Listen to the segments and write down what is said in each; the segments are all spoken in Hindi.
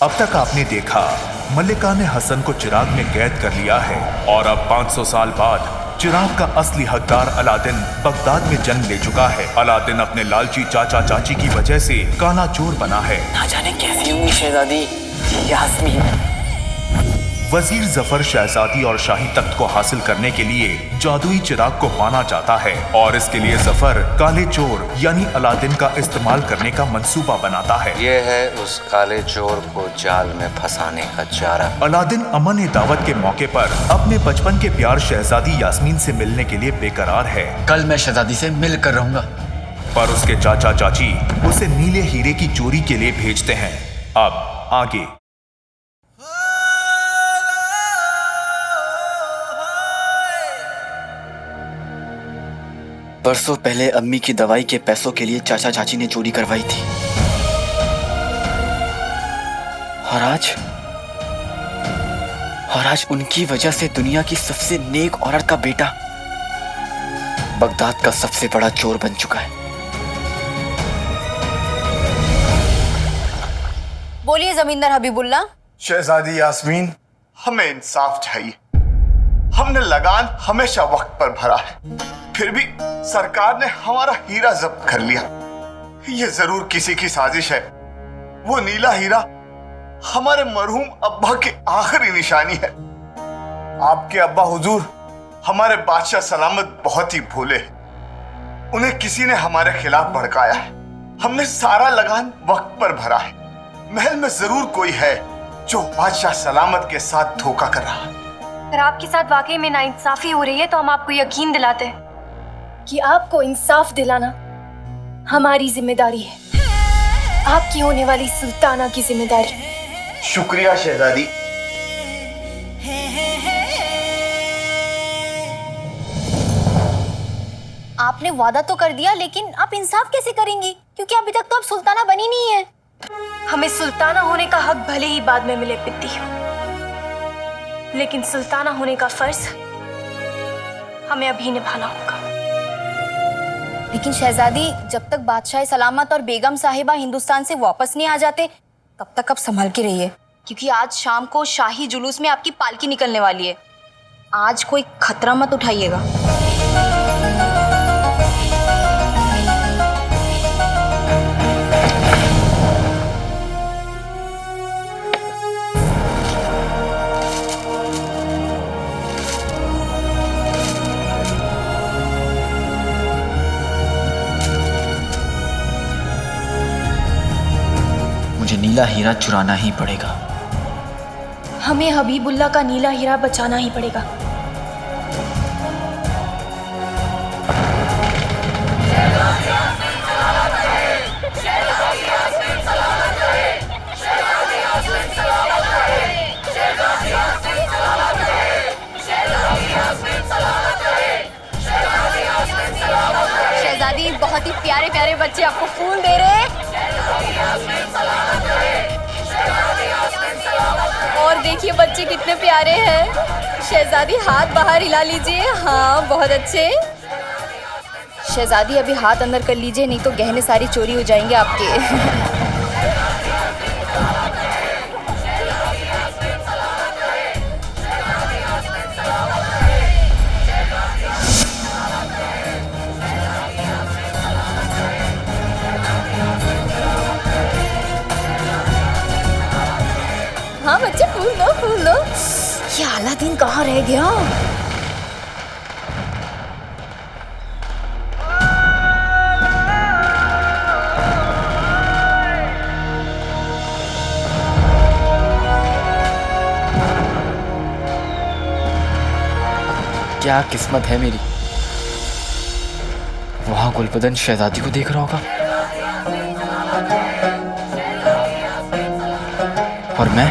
अब तक आपने देखा मल्लिका ने हसन को चिराग में कैद कर लिया है और अब 500 साल बाद चिराग का असली हकदार अलादीन बगदाद में जन्म ले चुका है। अलादीन अपने लालची चाचा चाची की वजह से काला चोर बना है। ना जाने कैसी होंगी शहजादी यास्मीन। वजीर जफर शहजादी और शाही तख्त को हासिल करने के लिए जादुई चिराग को पाना चाहता है और इसके लिए जफर काले चोर यानी अलादीन का इस्तेमाल करने का मंसूबा बनाता है। ये है उस काले चोर को जाल में फंसाने का चारा। अलादीन अमन दावत के मौके पर अपने बचपन के प्यार शहजादी यास्मीन से मिलने के लिए बेकरार है। कल मैं शहजादी से मिल कर रहूंगा, पर उसके चाचा चाची उसे नीले हीरे की चोरी के लिए भेजते हैं। अब आगे बरसों पहले अम्मी की दवाई के पैसों के लिए चाचा चाची ने चोरी करवाई थी और आज उनकी वजह से दुनिया की सबसे नेक औरत का बेटा बगदाद का सबसे बड़ा चोर बन चुका है। बोलिए जमींदार हबीबुल्ला। शहजादी यास्मीन, हमें इंसाफ चाहिए। हमने लगान हमेशा वक्त पर भरा है, फिर भी सरकार ने हमारा हीरा जब्त कर लिया। ये जरूर किसी की साजिश है। वो नीला हीरा हमारे मरहूम अब्बा की आखिरी निशानी है। आपके अब्बा हुजूर हमारे बादशाह सलामत बहुत ही भोले हैं। उन्हें किसी ने हमारे खिलाफ भड़काया है। हमने सारा लगान वक्त पर भरा है। महल में जरूर कोई है जो बादशाह सलामत के साथ धोखा कर रहा है। अगर आपके साथ वाकई में नाइंसाफी हो रही है तो हम आपको यकीन दिलाते हैं कि आपको इंसाफ दिलाना हमारी जिम्मेदारी है, आपकी होने वाली सुल्ताना की जिम्मेदारी। शुक्रिया शहजादी। आपने वादा तो कर दिया, लेकिन आप इंसाफ कैसे करेंगी? क्योंकि अभी तक तो आप सुल्ताना बनी नहीं है। हमें सुल्ताना होने का हक भले ही बाद में मिले पित्ती, लेकिन सुल्ताना होने का फर्ज हमें अभी निभाना होगा। लेकिन शहजादी, जब तक बादशाह सलामत और बेगम साहिबा हिंदुस्तान से वापस नहीं आ जाते तब तक आप संभल के रहिए, क्योंकि आज शाम को शाही जुलूस में आपकी पालकी निकलने वाली है। आज कोई खतरा मत उठाइएगा। मुझे नीला हीरा चुराना ही पड़ेगा। हमें हबीबुल्ला का नीला हीरा बचाना ही पड़ेगा। शहजादी, बहुत ही प्यारे प्यारे बच्चे आपको फूल दे रहे हैं। और देखिए बच्चे कितने प्यारे हैं। शहजादी, हाथ बाहर हिला लीजिए। हाँ, बहुत अच्छे। शहजादी, अभी हाथ अंदर कर लीजिए, नहीं तो गहने सारी चोरी हो जाएंगे आपके। हाँ बच्चे, फूल दो, फूल दो। ये अलादीन कहाँ रह गया? क्या किस्मत है मेरी, वहां गुलबदन शहजादी को देख रहा होगा और मैं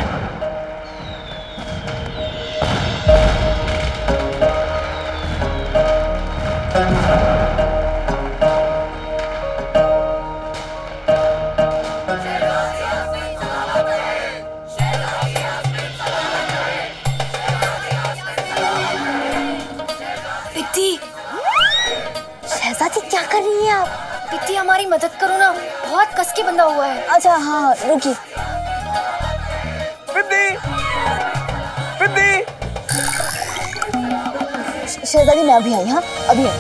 शहजादी, क्या कर रही हैं आप? पित्ती, हमारी मदद करो ना, बहुत कस के बंधा हुआ है। अच्छा हाँ, रुकिए। पिद्दी, पिद्दी। शहजादी मैं अभी आई, हाँ अभी आई।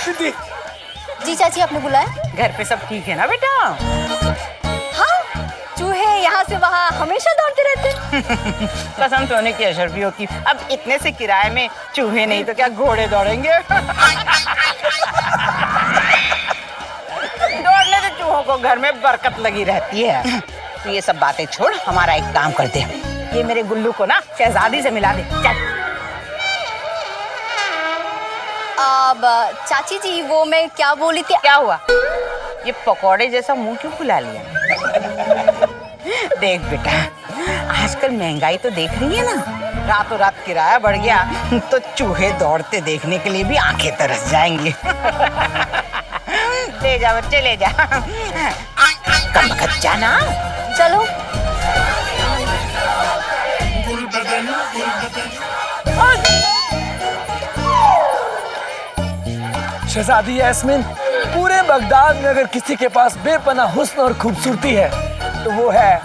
पिद्दी। जी चाची आपने बुलाया? घर पे सब ठीक है ना बेटा? हाँ, चूहे यहाँ से वहाँ हमेशा दौड़ते रहते हैं। कसम सोने की अशरफियों की, अब इतने से किराए में चूहे नहीं तो क्या घोड़े दौड़ेंगे? दौड़ने से चूहों को घर में बरकत लगी रहती है। तो ये सब बातें छोड़, हमारा एक काम कर दे, ये मेरे गुल्लू को ना शहजादी से मिला दे। चल। अब चाची जी वो मैं क्या बोली थी? क्या हुआ? ये पकौड़े जैसा मुंह क्यों फुला लिया? देख बेटा, आजकल महंगाई तो देख रही है ना, रातों रात किराया बढ़ गया तो चूहे दौड़ते देखने के लिए भी आंखें तरस जाएंगी। ले जा बच्चे, ले जा। कम वक्त जाना। चलो। शहजादी यास्मीन, पूरे बगदाद में अगर किसी के पास बेपनाह हुस्न और खूबसूरती है तो वो है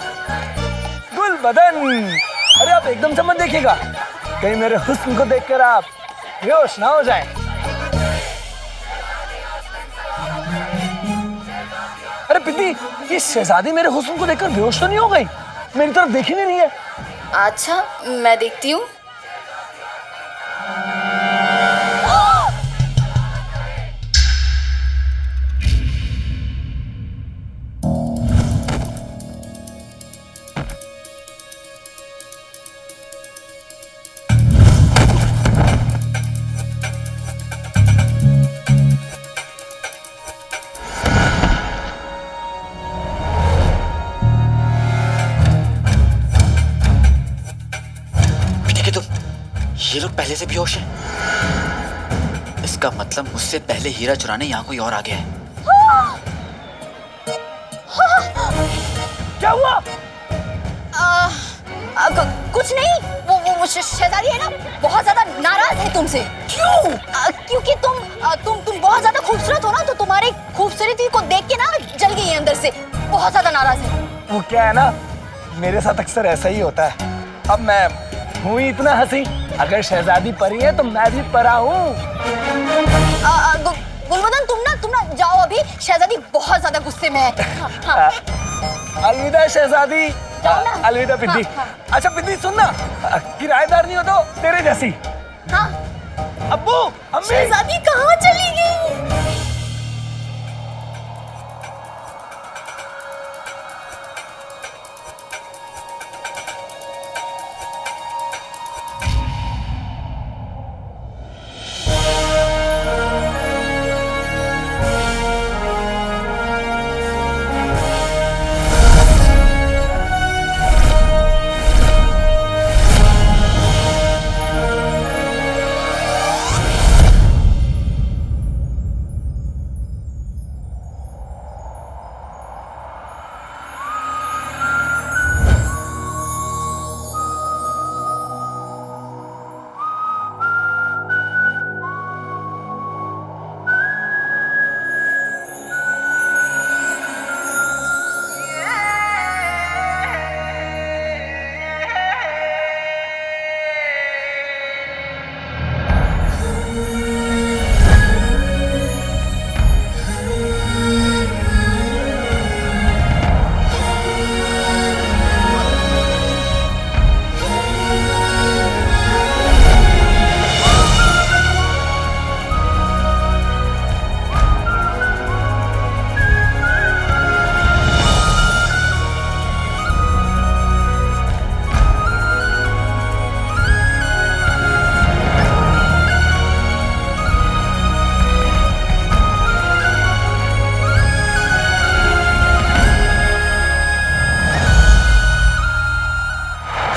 गुलबदन। अरे आप एकदम से मत देखिएगा, कहीं मेरे हुस्न को देखकर आप बेहोश ना हो जाएं। अरे पिद्दी, ये शहजादी मेरे हुस्न को देखकर बेहोश तो नहीं हो गई? मेरी तरफ देख ही नहीं रही है। अच्छा मैं देखती हूँ। ये लोग पहले से बेहोश हैं। इसका मतलब मुझसे पहले हीरा चुराने यहाँ कोई और आ गया है। क्या हुआ? कुछ नहीं, वो शहजादी है ना, बहुत ज्यादा नाराज है तुमसे। क्यों? क्योंकि तुम बहुत ज्यादा खूबसूरत हो ना, तो तुम्हारी खूबसूरती को देख के ना जल गई है अंदर से, बहुत ज्यादा नाराज है। वो क्या है ना, मेरे साथ अक्सर ऐसा ही होता है। अब मैं हूँ इतना हंसी, अगर शहजादी परी है तो मैं भी परा हूँ। गुलबदन तुम ना जाओ अभी, शहजादी बहुत ज्यादा गुस्से में है। हाँ। अलविदा शहजादी। जाओ ना। अलविदा पिद्दी। हाँ। अच्छा पिद्दी सुन ना, किराएदार नहीं हो तो तेरे जैसी। हाँ। अब्बू, अम्मी। शहजादी कहाँ चली गई?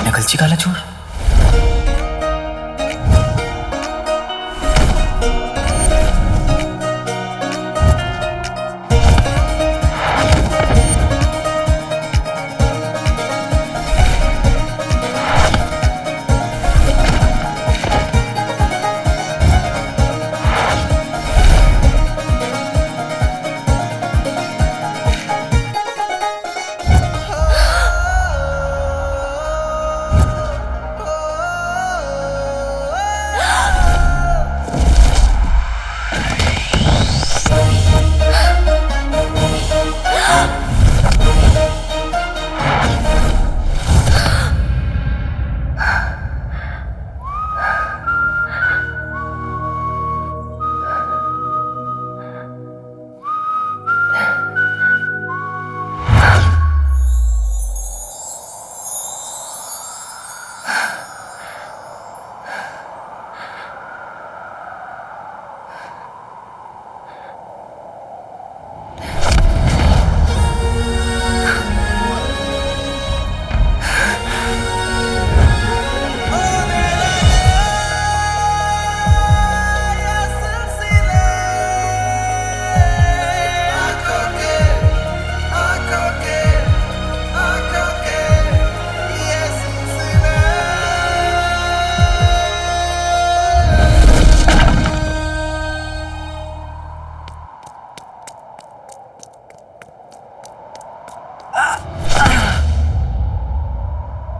नकलची काला चोर।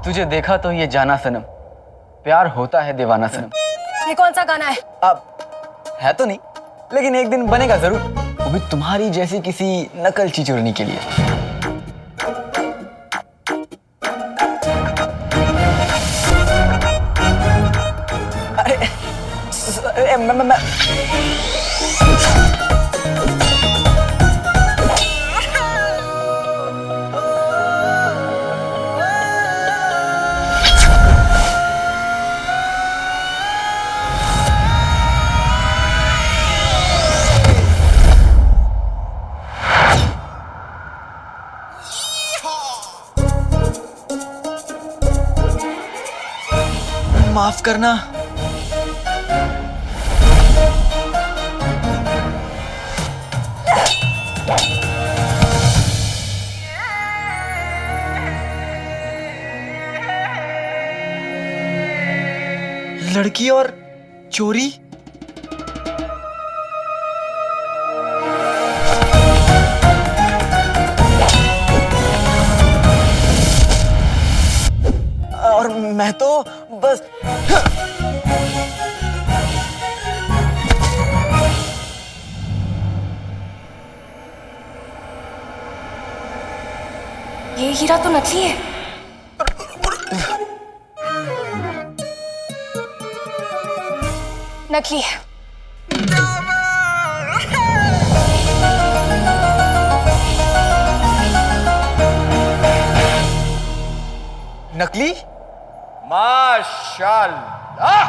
तुझे देखा तो ये जाना सनम, प्यार होता है दीवाना सनम। ये कौन सा गाना है? अब है तो नहीं, लेकिन एक दिन बनेगा जरूर, वो भी तुम्हारी जैसी किसी नकलची चुरनी के लिए। अरे मैं माफ करना। लड़की और चोरी? और मैं तो बस ये हीरा तो नकली है। नकली है। नकली? माशाल्लाह।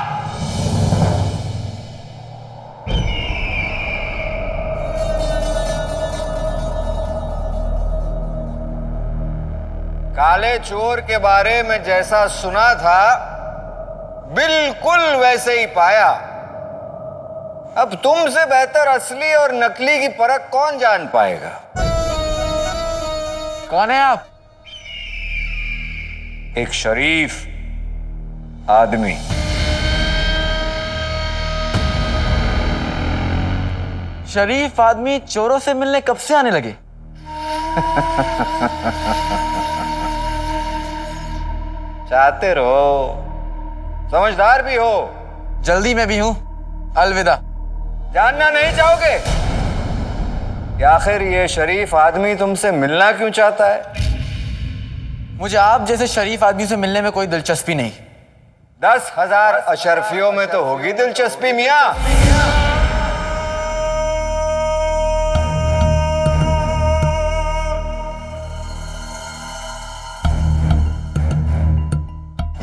काले चोर के बारे में जैसा सुना था बिल्कुल वैसे ही पाया। अब तुमसे बेहतर असली और नकली की परख कौन जान पाएगा? कौन है आप? एक शरीफ आदमी। शरीफ आदमी चोरों से मिलने कब से आने लगे? चाहते रहो, समझदार भी हो। जल्दी में भी हूं। अलविदा। जानना नहीं चाहोगे कि आखिर ये शरीफ आदमी तुमसे मिलना क्यों चाहता है? मुझे आप जैसे शरीफ आदमी से मिलने में कोई दिलचस्पी नहीं। 10,000 अशरफियों में तो होगी दिलचस्पी मियां।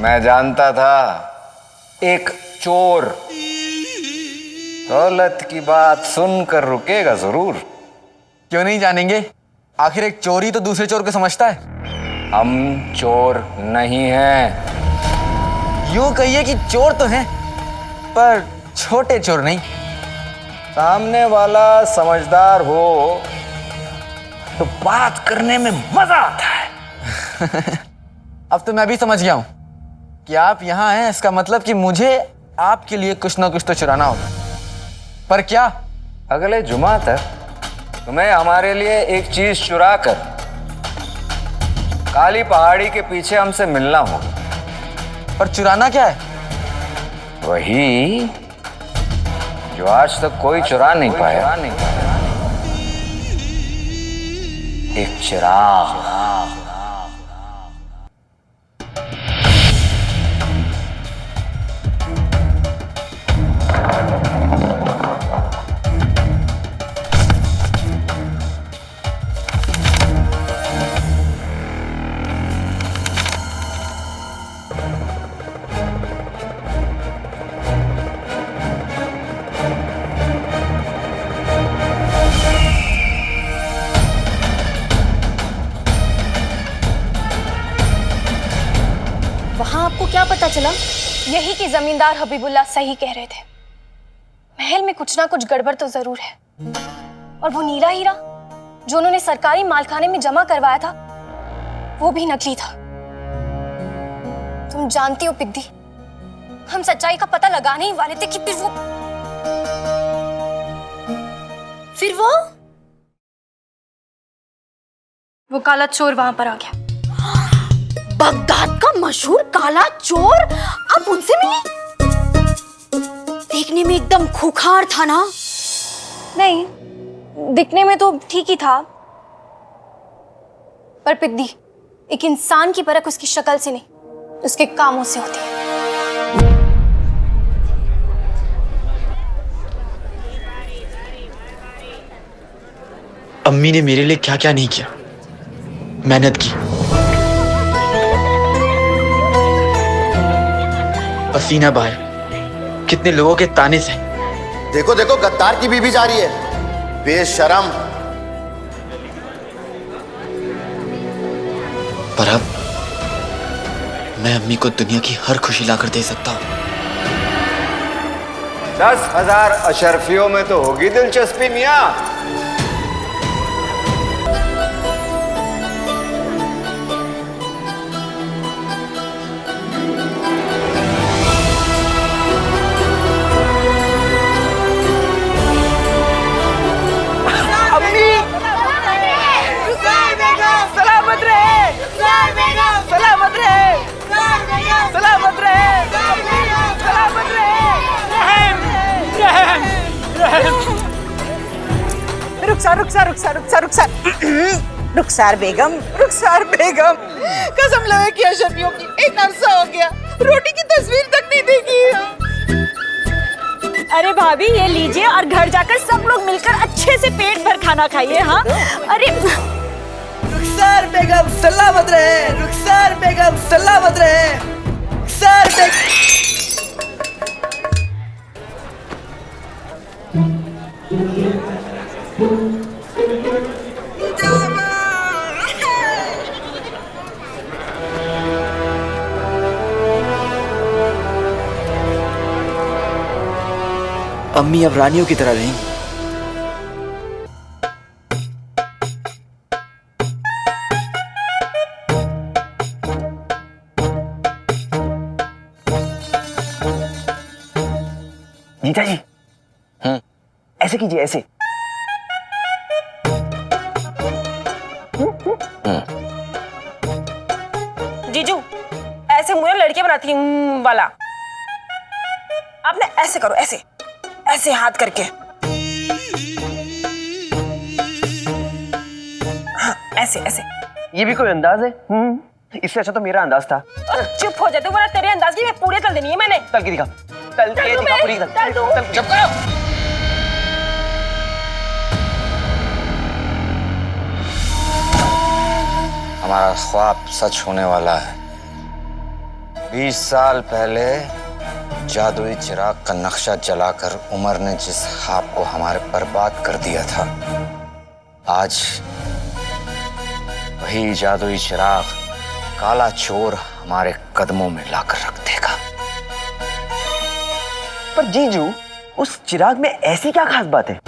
मैं जानता था एक चोर दौलत की बात सुनकर रुकेगा जरूर। क्यों नहीं जानेंगे? आखिर एक चोर ही तो दूसरे चोर को समझता है। हम चोर नहीं हैं। यूं कहिए कि चोर तो हैं, पर छोटे चोर नहीं। सामने वाला समझदार हो तो बात करने में मजा आता है। अब तो मैं भी समझ गया हूं कि आप यहां हैं, इसका मतलब कि मुझे आपके लिए कुछ ना कुछ तो चुराना होगा। पर क्या? अगले जुमा तक तुम्हें हमारे लिए एक चीज चुरा कर काली पहाड़ी के पीछे हमसे मिलना होगा। पर चुराना क्या है? वही जो आज तक कोई चुरा नहीं पाया। एक चिराग। वहां आपको क्या पता चला? यही कि जमींदार हबीबुल्लाह सही कह रहे थे। महल में कुछ ना कुछ गड़बड़ तो जरूर है। और वो नीला हीरा जो उन्होंने सरकारी मालखाने में जमा करवाया था, वो भी नकली था। तुम जानती हो पिद्दी, हम सच्चाई का पता लगाने ही वाले थे कि फिर वो काला चोर वहां पर आ गया। बगदाद का मशहूर काला चोर आप उनसे मिली? देखने में एकदम खूंखार था ना? नहीं, दिखने में तो ठीक ही था, पर पिद्दी, एक इंसान की परख उसकी शक्ल से नहीं, उसके कामों से होती है। अम्मी ने मेरे लिए क्या क्या नहीं किया, मेहनत की, पसीना बहाया, कितने लोगों के ताने से। देखो देखो, गद्दार की बीबी जा रही है, बेशरम। पर अब मैं अम्मी को दुनिया की हर खुशी लाकर दे सकता हूँ। 10,000 अशरफियों में तो होगी दिलचस्पी मियां। सलामत रहे, सलामत रहे, सलामत रहे, सलामत रहे। रुखसार बेगम, रुखसार बेगम, कसम लगे कि अशरफियों की एक अरसा हो गया, रोटी की तस्वीर तक नहीं देखी। अरे भाभी ये लीजिए और घर जाकर सब लोग मिलकर अच्छे से पेट भर खाना खाइए। हाँ अरे रुखसार बेगम सलामत रहे, रुखसार बेगम सलामत रहे, रुखसार बेगम। अम्मी अब रानियों की तरह रहेंगी। जीजा जी, ऐसे कीजिए, ऐसे। जीजू ऐसे मुझे लड़कियां बनाती वाला, आप ना ऐसे करो, ऐसे ऐसे हाथ करके, हाँ ऐसे ऐसे। ये भी कोई अंदाज है? इससे अच्छा तो मेरा अंदाज था। और चुप हो जाते, वरना तेरे अंदाज की मैं पूरे तल देनी है मैंने। तल के दिखा, तल के दिखा पूरी, तल दूं। चुप करो। हमारा ख्वाब सच होने वाला है। 20 साल पहले जादुई चिराग का नक्शा जलाकर उमर ने जिस ख्वाब को हमारे बर्बाद कर दिया था, आज वही जादुई चिराग काला चोर हमारे कदमों में लाकर रख देगा। पर जीजू, उस चिराग में ऐसी क्या खास बात है?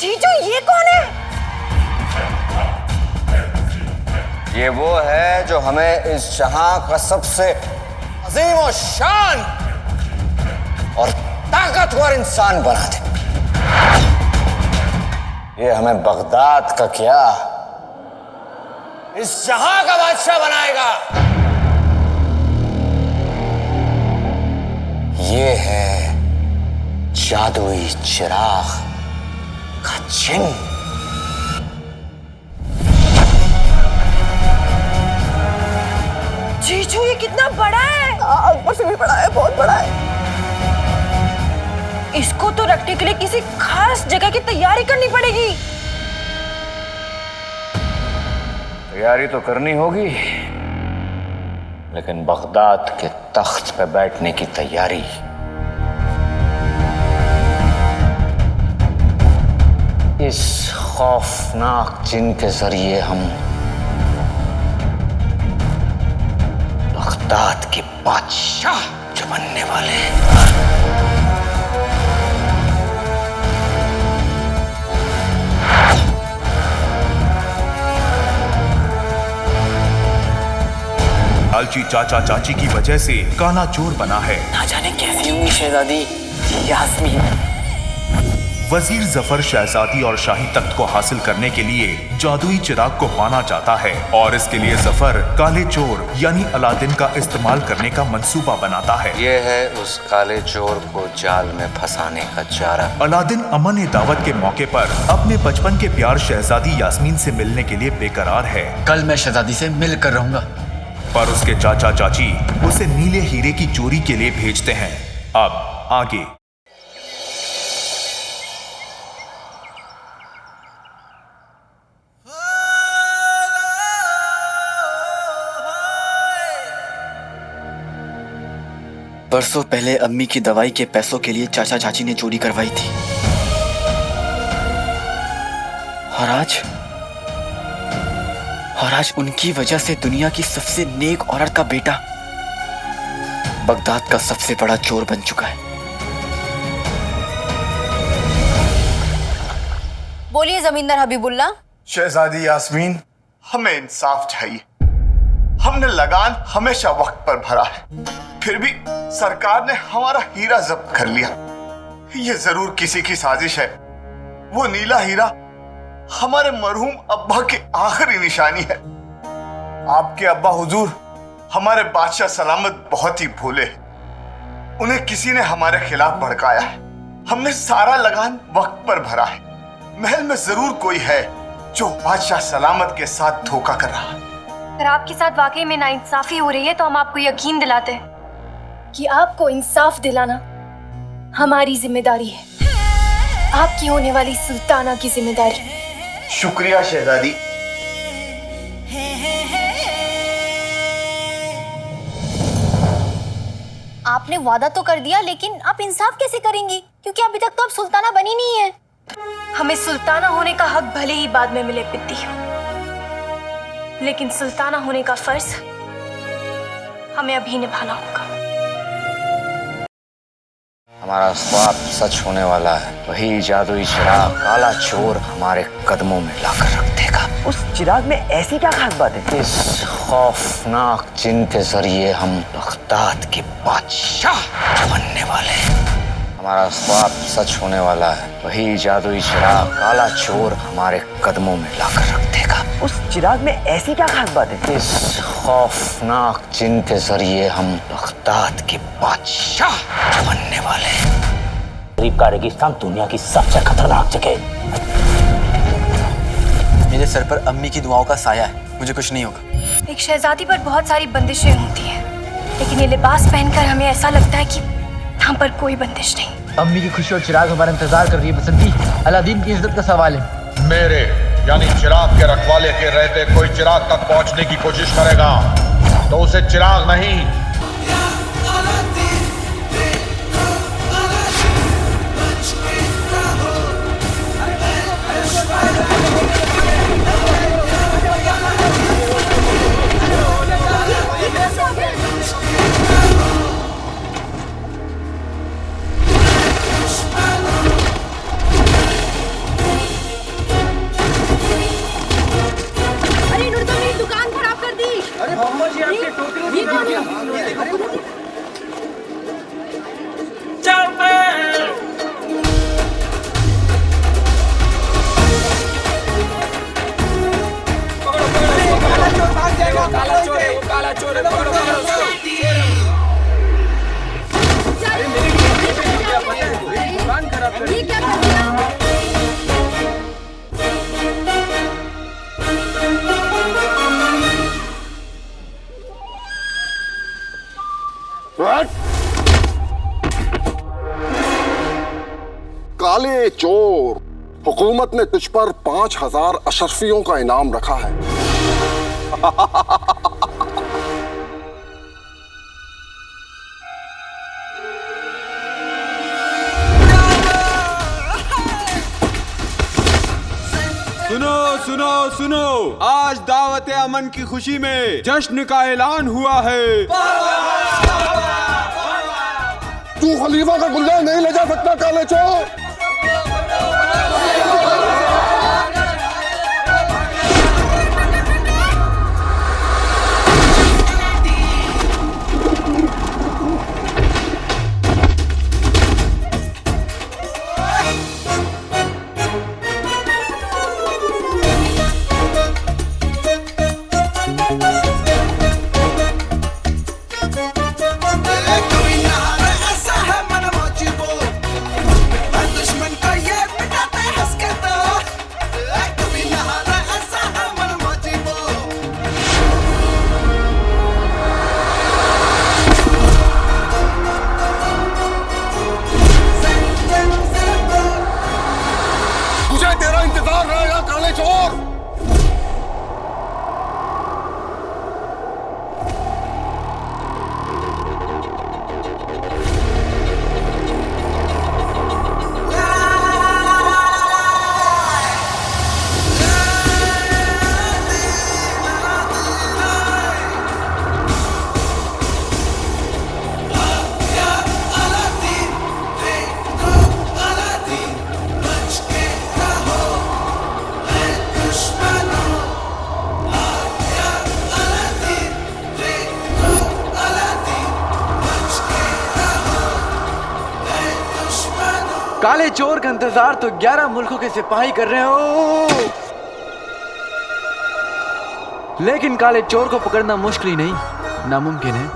जीजू ये कौन है? ये वो है जो हमें इस जहां का सबसे अजीम और शान और ताकतवर इंसान बना दे। ये हमें बगदाद का क्या, इस जहां का बादशाह बनाएगा। ये है जादुई चिराग का चिन्ह। जीजू ये कितना बड़ा है? ऊपर से भी बड़ा है, बहुत बड़ा है। इसको तो रखने के लिए किसी खास जगह की तैयारी करनी पड़ेगी। तैयारी तो करनी होगी, लेकिन बगदाद के तख्त पे बैठने की तैयारी इस खौफनाक जिन के जरिए हम बगदाद के बादशाह जो बनने वाले हैं। लालची चाचा चाची की वजह से काला चोर बना है। ना जाने कैसी होंगी शहजादी यास्मीन। वजीर जफर शहजादी और शाही तख्त को हासिल करने के लिए जादुई चिराग को पाना चाहता है और इसके लिए जफर काले चोर यानी अलादीन का इस्तेमाल करने का मंसूबा बनाता है। ये है उस काले चोर को जाल में फंसाने का चारा। अलादीन अमन दावत के मौके पर अपने बचपन के प्यार शहजादी यास्मीन से मिलने के लिए बेकरार है। कल मैं शहजादी से मिल कर रहूंगा। पर उसके चाचा चाची उसे नीले हीरे की चोरी के लिए भेजते हैं। अब आगे बरसों पहले अम्मी की दवाई के पैसों के लिए चाचा चाची ने चोरी करवाई थी और आज उनकी वजह से दुनिया की सबसे नेक औरत का बेटा बगदाद का सबसे बड़ा चोर बन चुका है। बोलिए जमींदार हबीबुल्ला। शहजादी यास्मीन, हमें इंसाफ चाहिए। हमने लगान हमेशा वक्त पर भरा है, फिर भी सरकार ने हमारा हीरा जब्त कर लिया। ये जरूर किसी की साजिश है। वो नीला हीरा हमारे मरहूम अब्बा की आखिरी निशानी है। आपके अब्बा हुजूर हमारे बादशाह सलामत बहुत ही भोले हैं। उन्हें किसी ने हमारे खिलाफ भड़काया है। हमने सारा लगान वक्त पर भरा है। महल में जरूर कोई है जो बादशाह सलामत के साथ धोखा कर रहा है। अगर आपके साथ वाकई में नाइंसाफी हो रही है तो हम आपको यकीन दिलाते हैं कि आपको इंसाफ दिलाना हमारी जिम्मेदारी है, आपकी होने वाली सुल्ताना की जिम्मेदारी। शुक्रिया शहजादी। आपने वादा तो कर दिया, लेकिन आप इंसाफ कैसे करेंगी? क्योंकि अभी तक तो आप सुल्ताना बनी नहीं है। हमें सुल्ताना होने का हक भले ही बाद में मिले पित्ती, लेकिन सुल्ताना होने का फर्ज हमें अभी निभाना होगा। हमारा ख्वाब सच होने वाला है। वही जादुई चिराग काला चोर हमारे कदमों में लाकर रख देगा। उस चिराग में ऐसी क्या खास बात है? इस खौफनाक जिन के जरिए हम बगदाद के बादशाह बनने वाले हैं। हमारा ख्वाब सच होने वाला है। वही जादुई चिराग काला चोर हमारे कदमों में लाकर रख देगा। उस चिराग में ऐसी क्या खास बात है? इस खौफनाक जिन के जरिए हम बगदाद के बादशाह बनने वाले हैं। गरीब का रेगिस्तान दुनिया की सबसे खतरनाक जगह। मेरे सर पर अम्मी की दुआओं का साया है, मुझे कुछ नहीं होगा। एक शहजादी पर बहुत सारी बंदिशें होती हैं, लेकिन ये लिबास पहनकर हमें ऐसा लगता है कि हम पर कोई बंदिश नहीं। अम्मी की खुशी और चिराग हमारा इंतजार कर रही है बसंती। अलादीन की इज्जत का सवाल है। मेरे यानी चिराग के रखवाले के रहते कोई चिराग तक पहुंचने की कोशिश करेगा तो उसे चिराग नहीं काले चोर, हुकूमत ने तुझ पर 5000 अशरफियों का इनाम रखा है। हयाते अमन की खुशी में जश्न का ऐलान हुआ है। तू खलीफा का गुलजार नहीं ले जा सकता काले चोर। काले चोर का इंतजार तो 11 मुल्कों के सिपाही कर रहे हो, लेकिन काले चोर को पकड़ना मुश्किल ही नहीं, नामुमकिन है।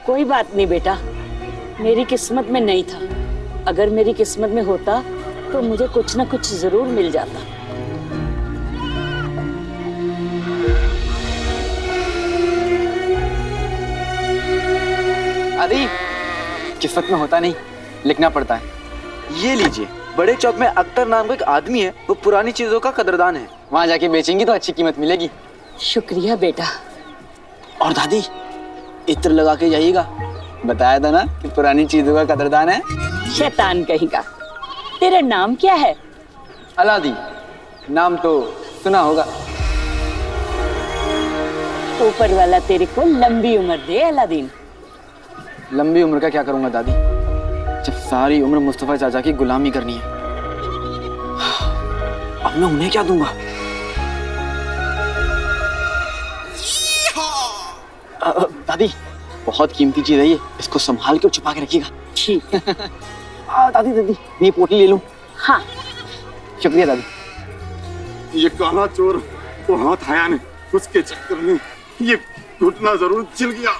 कोई बात नहीं बेटा, मेरी किस्मत में नहीं था। अगर मेरी किस्मत में होता तो मुझे कुछ ना कुछ जरूर मिल जाता। आदि, किस्मत में होता नहीं, लिखना पड़ता है। ये लीजिए, बड़े चौक में अख्तर नाम का एक आदमी है, वो पुरानी चीजों का कदरदान है। वहाँ जाके बेचेंगी तो अच्छी कीमत मिलेगी। शुक्रिया बेटा। और दादी, इत्र लगा के जाइएगा, बताया था ना कि पुरानी चीजों का कदरदान है। शैतान कहीं का। तेरा नाम क्या है? अलादी। नाम तो सुना होगा। ऊपर वाला तेरे को लंबी उम्र दे अलादीन। लंबी उम्र का क्या करूंगा दादी, जब सारी उम्र मुस्तफा चाचा की गुलामी करनी है। अब मैं उन्हें क्या दूंगा? दादी, बहुत कीमती चीज है ये, इसको संभाल के छुपा के रखिएगा। ठीक। दादी दादी, मैं पोटली ले लूं? हाँ। शुक्रिया दादी। ये काला चोर वो हाथ आया नहीं, उसके चक्कर में ये घुटना जरूर छिल गया।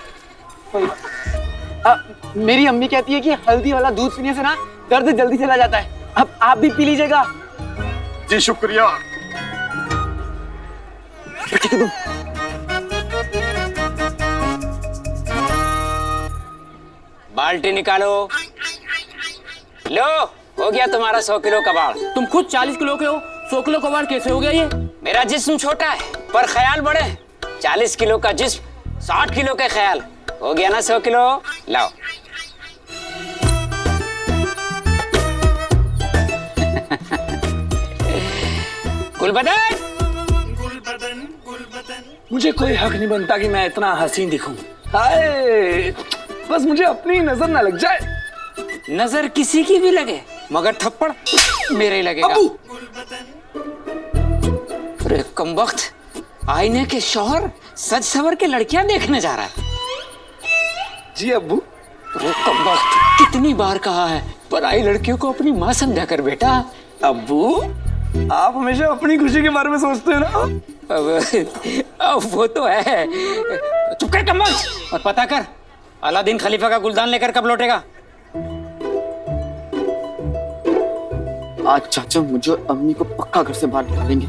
मेरी अम्मी कहती है कि हल्दी वाला दूध पीने से ना दर्द जल्दी चला जाता है। अब आप भी पी लीजिएगा। जी शुक्रिया। बाल्टी निकालो। लो, हो गया तुम्हारा 100 किलो कबाड़। तुम खुद 40 किलो के हो, 100 किलो कबाड़ कैसे हो गया ये? मेरा जिस्म छोटा है पर ख्याल बड़े। 40 किलो का जिस्म, 60 किलो का ख्याल। हो गया ना 100 किलो? लाओ। गुलबदन। मुझे कोई हक नहीं बनता कि मैं इतना हसीन दिखूं। हाय, बस मुझे अपनी नजर ना लग जाए। नजर किसी की भी लगे मगर थप्पड़ मेरे ही लगेगा। अरे कमबख्त, आईने के शौहर सज सवर के लड़कियां देखने जा रहा है। जी अब्बू। अरे कमबख्त, कितनी बार कहा है पराई लड़कियों को अपनी माँ समझा कर बेटा। अब्बू, आप हमेशा अपनी खुशी के बारे में सोचते हैं ना। अब वो तो है। चुप कर कमबख्त और पता कर अलादीन खलीफा का गुलदान लेकर कब लौटेगा। आज चाचा मुझे और अम्मी को पक्का घर से बाहर निकालेंगे।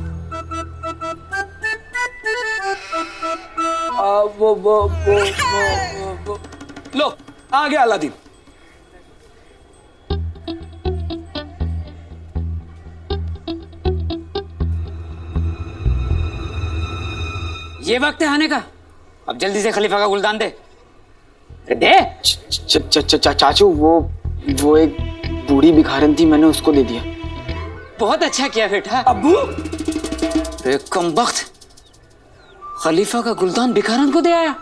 वो। लो, आ गया अलादीन। ये वक्त है आने का, अब जल्दी से खलीफा का गुलदान दे। दे। चाचू, वो एक बूढ़ी भिखारन थी, मैंने उसको दे दिया। बहुत अच्छा किया बेटा। अब्बू, कमबख्त, खलीफा का गुलदान भिखारन को दे आया।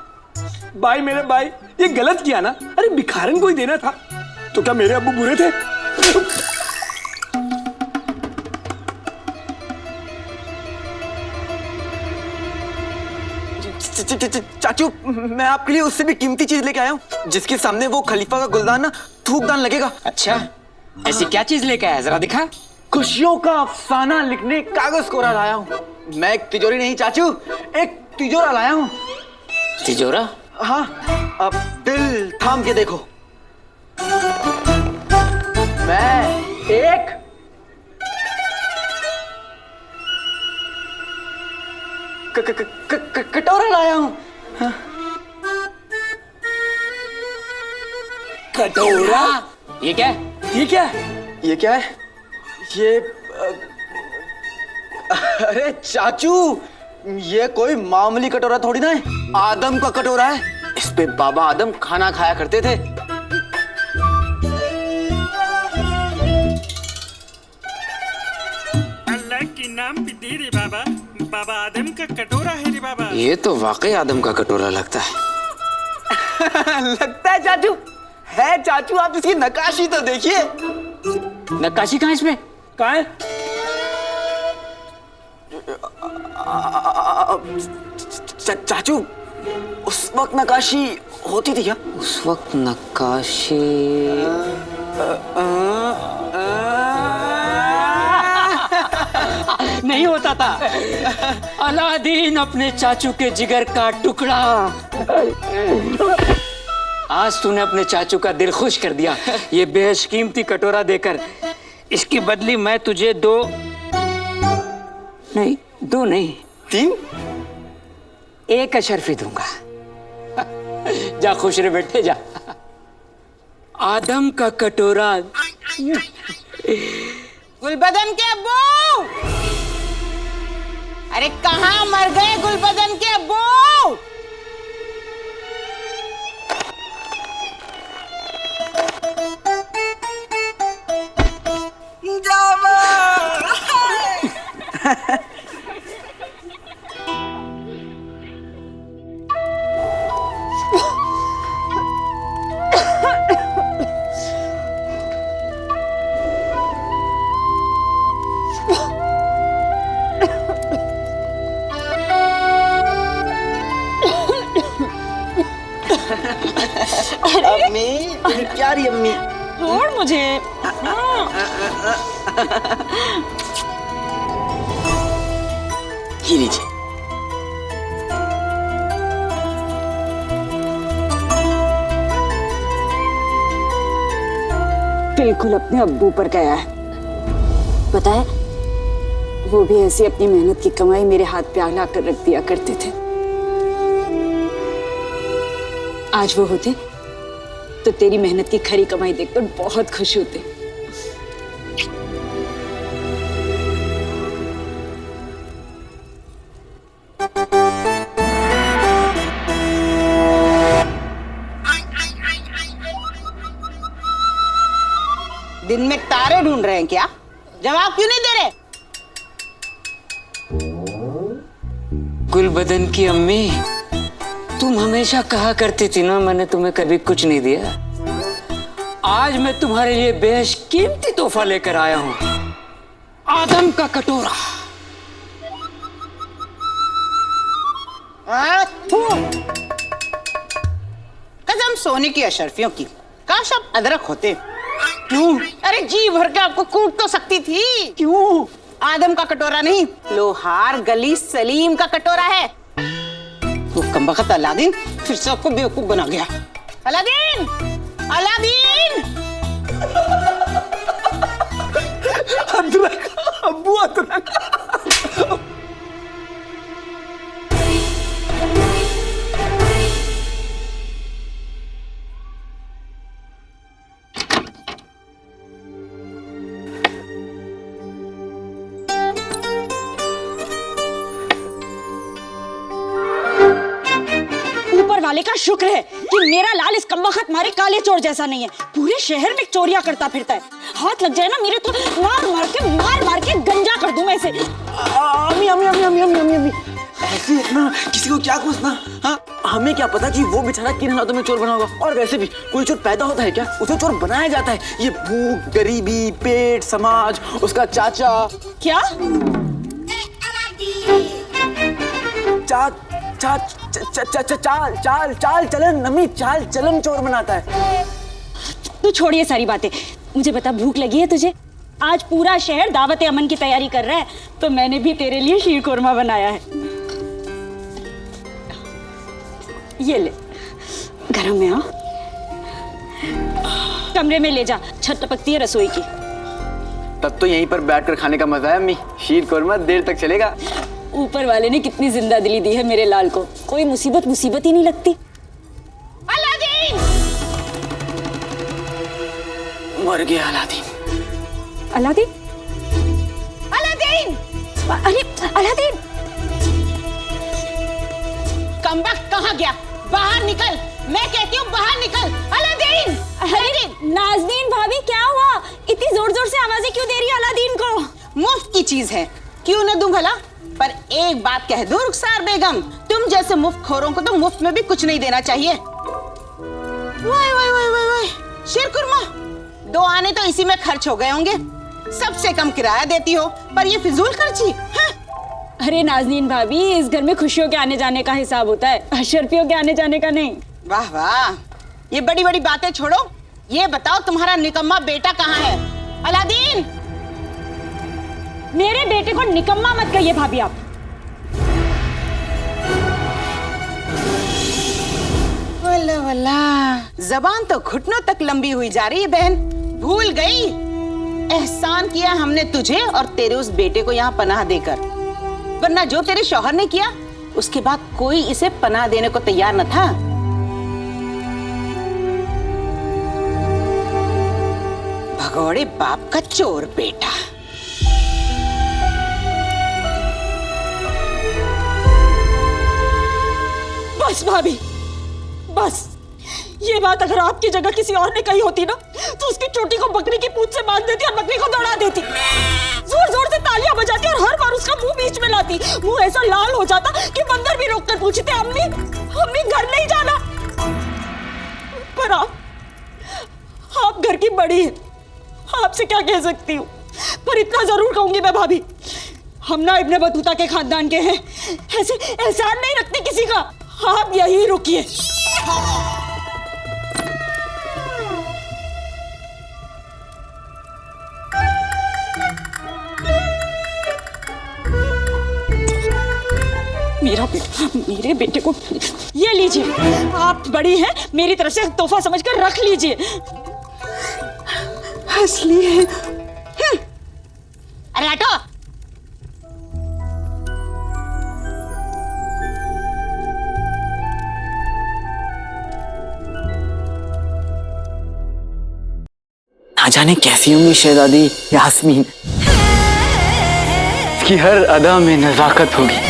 भाई मेरे भाई, ये गलत किया ना। अरे भिखारन को ही देना था, तो क्या मेरे अब्बू बुरे थे? चाचू, मैं आपके लिए उससे भी कीमती चीज लेके आया हूँ, जिसके सामने वो खलीफा का गुलदान ना थूकदान लगेगा। अच्छा, ऐसी क्या चीज लेके आया, जरा दिखा। खुशियों का अफसाना लिखने कागज कोरा लाया हूँ। मैं एक तिजोरी नहीं चाचू, एक तिजोरा लाया हूँ। तिजोरा? हाँ, अब दिल थाम के देखो। मैं एक कटोरा लाया हूँ। कटोरा? ये क्या है? ये क्या है? ये क्या है? ये अरे चाचू, ये कोई मामूली कटोरा थोड़ी ना है, आदम का कटोरा है। इस पे बाबा आदम खाना खाया करते थे। अल्लाह के नाम पे दे रे बाबा, बाबा आदम का कटोरा है रे बाबा। ये तो वाकई आदम का कटोरा लगता है। लगता है चाचू, है चाचू, आप इसकी नक्काशी तो देखिए। नक्काशी कहाँ इसमें? कहाँ है? चाचू, उस वक्त नक्काशी होती थी क्या? उस वक्त नक्काशी नहीं होता था। अलादीन अपने चाचू के जिगर का टुकड़ा। आज तूने अपने चाचू का दिल खुश कर दिया ये बेशकीमती कटोरा देकर। इसकी बदली मैं तुझे दो नहीं 3 एक अशर्फी दूंगा। जा खुश रहे बेटे, जा। आदम का कटोरा। गुलबदन के अब्बू, अरे कहाँ मर गए गुलबदन के अब्बू? अम्मी, मेरी प्यारी अम्मी, छोड़ मुझे। ये लीजिए। बिल्कुल अपने अब्बू पर गया है। पता है, वो भी ऐसी अपनी मेहनत की कमाई मेरे हाथ पे आला कर रख दिया करते थे। आज वो होते तो तेरी मेहनत की खरी कमाई देखकर बहुत खुश होते। दिन में तारे ढूंढ रहे हैं क्या? जवाब क्यों नहीं दे रहे? गुलबदन की अम्मी, तुम हमेशा कहा करती थी ना मैंने तुम्हें कभी कुछ नहीं दिया। आज मैं तुम्हारे लिए बेशकीमती तोहफा लेकर आया हूं, आदम का कटोरा। कसम सोने की अशरफियों की, काश आप अदरक होते। क्यों? अरे जी भर के आपको कूट तो सकती थी। क्यों? आदम का कटोरा नहीं, लोहार गली सलीम का कटोरा है। वो कमबख्त अलादीन फिर से आपको बेवकूफ बना गया। Aladdin, Aladdin! अदरक, अब्बू अदरक। वाले का शुक्र है कि मेरा लाल इस कमबख्त मारे काले चोर जैसा नहीं है। पूरे शहर में चोरियां करता फिरता है। हाथ लग जाए ना मेरे तो मार मार के गंजा कर दूं मैं इसे। अम्मी अम्मी अम्मी अम्मी अम्मी अम्मी अम्मी ऐसे ना किसी को क्या घुसना। हाँ, हमें क्या पता कि वो बेचारा किन हालातों में चोर बना होगा। और वैसे भी कोई चोर पैदा होता है क्या? उसे चोर बनाया जाता है। ये भूख, गरीबी, पेट, समाज, उसका चाचा। क्या? चाल चलन अम्मी, चाल चलन चोर बनाता है। तू छोड़िए सारी बातें, मुझे बता भूख लगी है तुझे? आज पूरा शहर दावत अमन की तैयारी कर रहा है, तो मैंने भी तेरे लिए शीर कोरमा बनाया है। ये ले, गरम में आओ। कमरे में ले जा, छत टपकती है रसोई की। तब तो यहीं पर बैठकर खाने का मजा है अम्मी। शीर कोरमा देर तक चलेगा। ऊपर वाले ने कितनी जिंदा दिली दी है मेरे लाल को, कोई मुसीबत ही नहीं लगती। अलादीन! मर गया अलादीन। अलादीन? अलादीन! अरे अलादीन! कमबख्त कहाँ गया? बाहर निकल, मैं कहती हूँ बाहर निकल। अलादीन! अरे नाज़नीन भाभी, क्या हुआ? इतनी जोर जोर से आवाजें क्यों दे रही है अलादीन को? मुफ्त की चीज है, क्यों न दूं भला? पर एक बात कह दूं रुखसार बेगम, तुम जैसे मुफ्त खोरों को तो मुफ्त में भी कुछ नहीं देना चाहिए। वाह वाह वाह वाह वाह, शीर कुरमा 2 आने तो इसी में खर्च हो गए होंगे। सबसे कम किराया देती हो, पर ये फिजूल खर्ची। हाँ? अरे नाज़नीन भाभी, इस घर में खुशियों के आने जाने का हिसाब होता है, अशरफियों के आने जाने का नहीं। वाह वाह, ये बड़ी बड़ी बातें छोड़ो, ये बताओ तुम्हारा निकम्मा बेटा कहाँ है? अलादीन! मेरे बेटे को निकम्मा मत कहिए भाभी आप। वल्ला वल्ला, जबान तो घुटनों तक लंबी हुई जा रही है बहन। भूल गई एहसान किया हमने तुझे और तेरे उस बेटे को यहाँ पनाह देकर, वरना जो तेरे शौहर ने किया उसके बाद कोई इसे पनाह देने को तैयार न था। भगोड़े बाप का चोर बेटा। बस भाभी, बस। ये बात अगर आपकी जगह किसी और ने कही होती ना, तो उसकी चोटी को बकरी की पूंछ से बांध देती और बकरी को दौड़ा देती, जोर जोर से तालियां बजाती और हर बार उसका मुंह बीच में लाती। मुंह ऐसा लाल हो जाता कि बंदर भी रोककर पूछते, अम्मी अम्मी घर नहीं जाना। पर आप घर की बड़ी हैं, आपसे क्या कह सकती हूँ। पर इतना जरूर कहूंगी मैं भाभी, हम ना इब्ने बतूता के खानदान के हैं, ऐसे एहसान नहीं रखते किसी का। आप यही रुकिए। मेरे बेटे को ये लीजिए, आप बड़ी हैं, मेरी तरफ से तोहफा समझकर रख लीजिए। असली है। अरे हटो। ना जाने कैसी होंगी शहजादी यास्मीन, इसकी हर अदा में नजाकत होगी।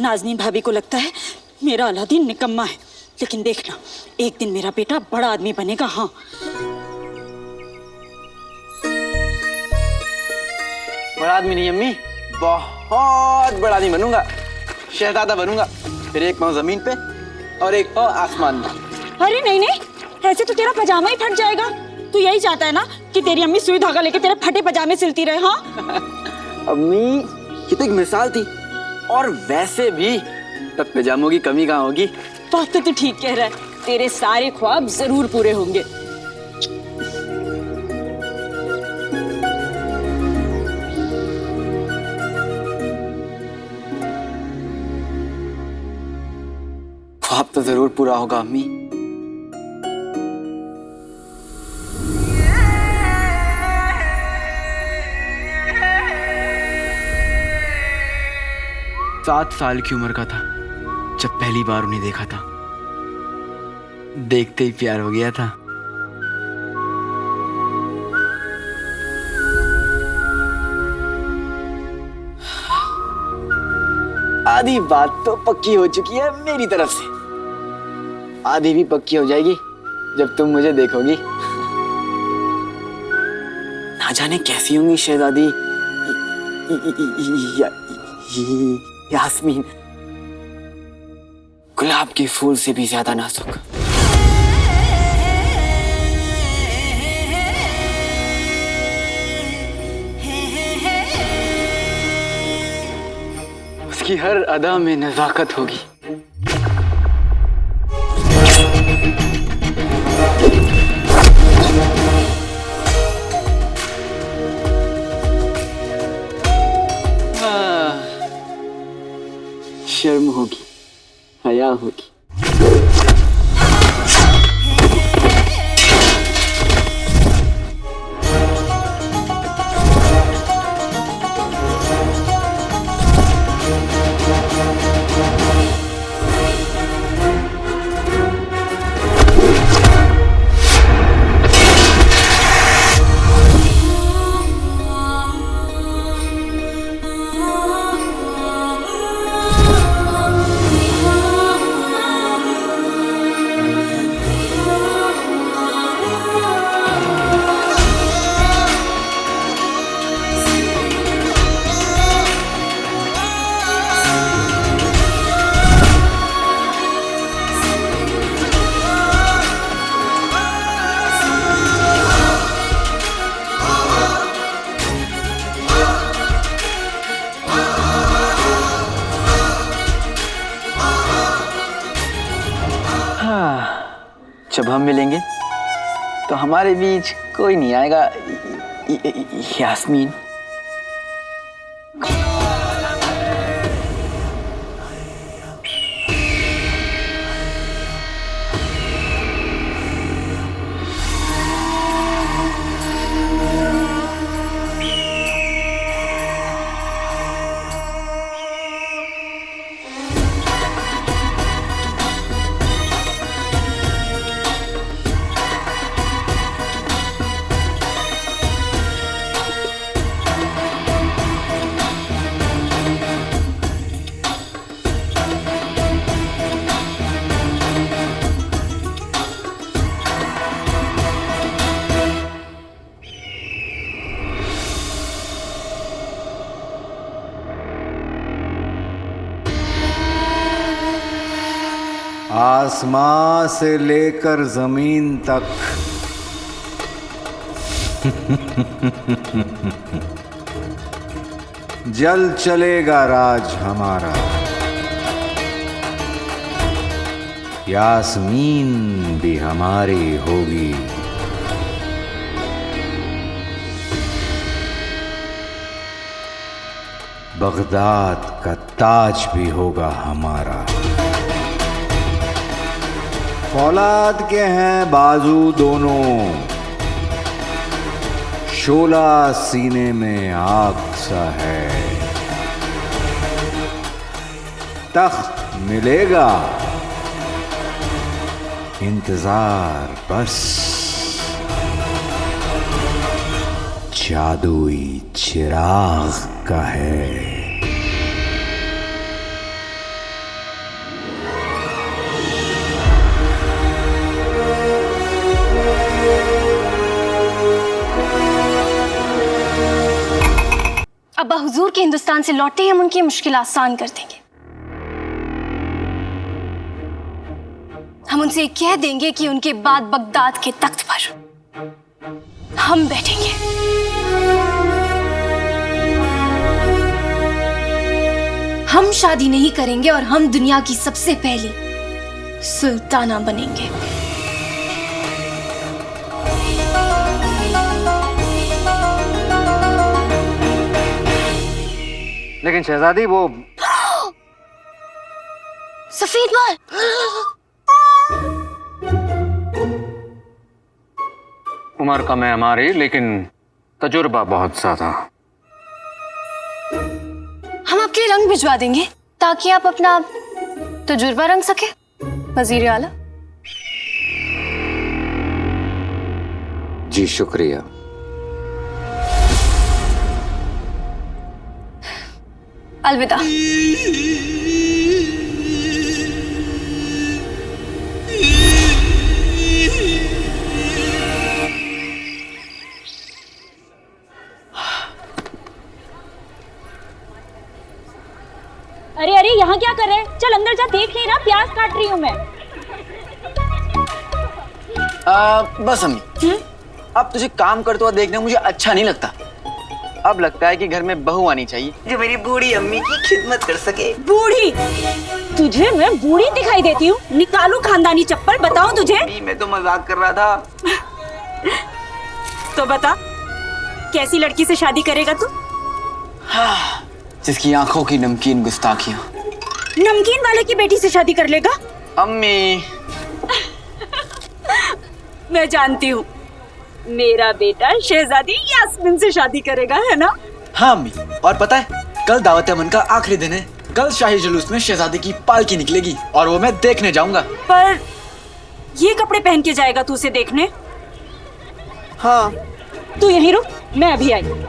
नाज़नीन भाभी को लगता है मेरा अलादीन निकम्मा है, लेकिन देखना एक दिन मेरा बेटा बड़ा आदमी बनेगा। हाँ, बड़ा आदमी नहीं अम्मी, बहुत बड़ा आदमी बनूंगा, शहजादा बनूंगा। फिर एक पाँव जमीन पे और एक पाँव आसमान में। अरे नहीं नहीं, ऐसे तो तेरा पजामा ही फट जाएगा। तू यही चाहता है ना कि तेरी अम्मी सुई धागा लेके तेरे फटे पजामे सिलती रहे? हाँ अम्मी, ये तो एक मिसाल थी, और वैसे भी तब पजामों की कमी कहाँ होगी। बात तो तू ठीक कह रहा है, तेरे सारे ख्वाब जरूर पूरे होंगे। ख्वाब तो जरूर पूरा होगा अम्मी। सात साल की उम्र का था जब पहली बार उन्हें देखा था। देखते ही प्यार हो गया था। आधी बात तो पक्की हो चुकी है मेरी तरफ से, आधी भी पक्की हो जाएगी जब तुम मुझे देखोगी। ना जाने कैसी होंगी शहजादी यास्मीन, गुलाब के फूल से भी ज्यादा नाजुक। उसकी हर अदा में नजाकत होगी। शर्म होगी, हया होगी। जब हम मिलेंगे तो हमारे बीच कोई नहीं आएगा यास्मीन। आसमां से लेकर जमीन तक जल चलेगा राज हमारा। यास्मीन भी हमारी होगी। बगदाद का ताज भी होगा हमारा। फौलाद के हैं बाजू दोनों, शोला सीने में आग सा है। तख्त मिलेगा, इंतजार बस जादुई चिराग का है। अब्बा हुजूर के हिंदुस्तान से लौटते ही हम उनकी मुश्किल आसान कर देंगे। हम उनसे कह देंगे कि उनके बाद बगदाद के तख्त पर हम बैठेंगे। हम शादी नहीं करेंगे और हम दुनिया की सबसे पहली सुल्ताना बनेंगे। लेकिन शहजादी वो सफेद बाल। उम्र कम है हमारी, लेकिन तजुर्बा बहुत ज्यादा। हम आपके लिए रंग भिजवा देंगे ताकि आप अपना तजुर्बा रंग सके वजीर आला। जी शुक्रिया। अलविदा। अरे अरे यहाँ क्या कर रहे हैं? चल अंदर जा, देख नहीं रहा प्याज काट रही हूँ मैं। बस अम्मी, अब तुझे काम करते हुआ देखना मुझे अच्छा नहीं लगता। अब लगता है कि घर में बहू आनी चाहिए जो मेरी बूढ़ी अम्मी की खिदमत कर सके। बूढ़ी? तुझे मैं बूढ़ी दिखाई देती हूँ? निकालू खानदानी चप्पल, बताऊँ तुझे? मैं तो मजाक कर रहा था। तो बता, कैसी लड़की से शादी करेगा तू? हाँ, जिसकी आंखों की नमकीन गुस्ताखियां। नमकीन वाले की बेटी से शादी कर लेगा? अम्मी मैं जानती हूँ, मेरा बेटा शहजादी यास्मीन से शादी करेगा, है ना? हाँ अम्मी, और पता है कल दावत अमन का आखिरी दिन है। कल शाही जुलूस में शहजादी की पालकी निकलेगी और वो मैं देखने जाऊंगा। पर ये कपड़े पहन के जाएगा तू उसे देखने? हाँ। तू यहीं रुक, मैं अभी आई।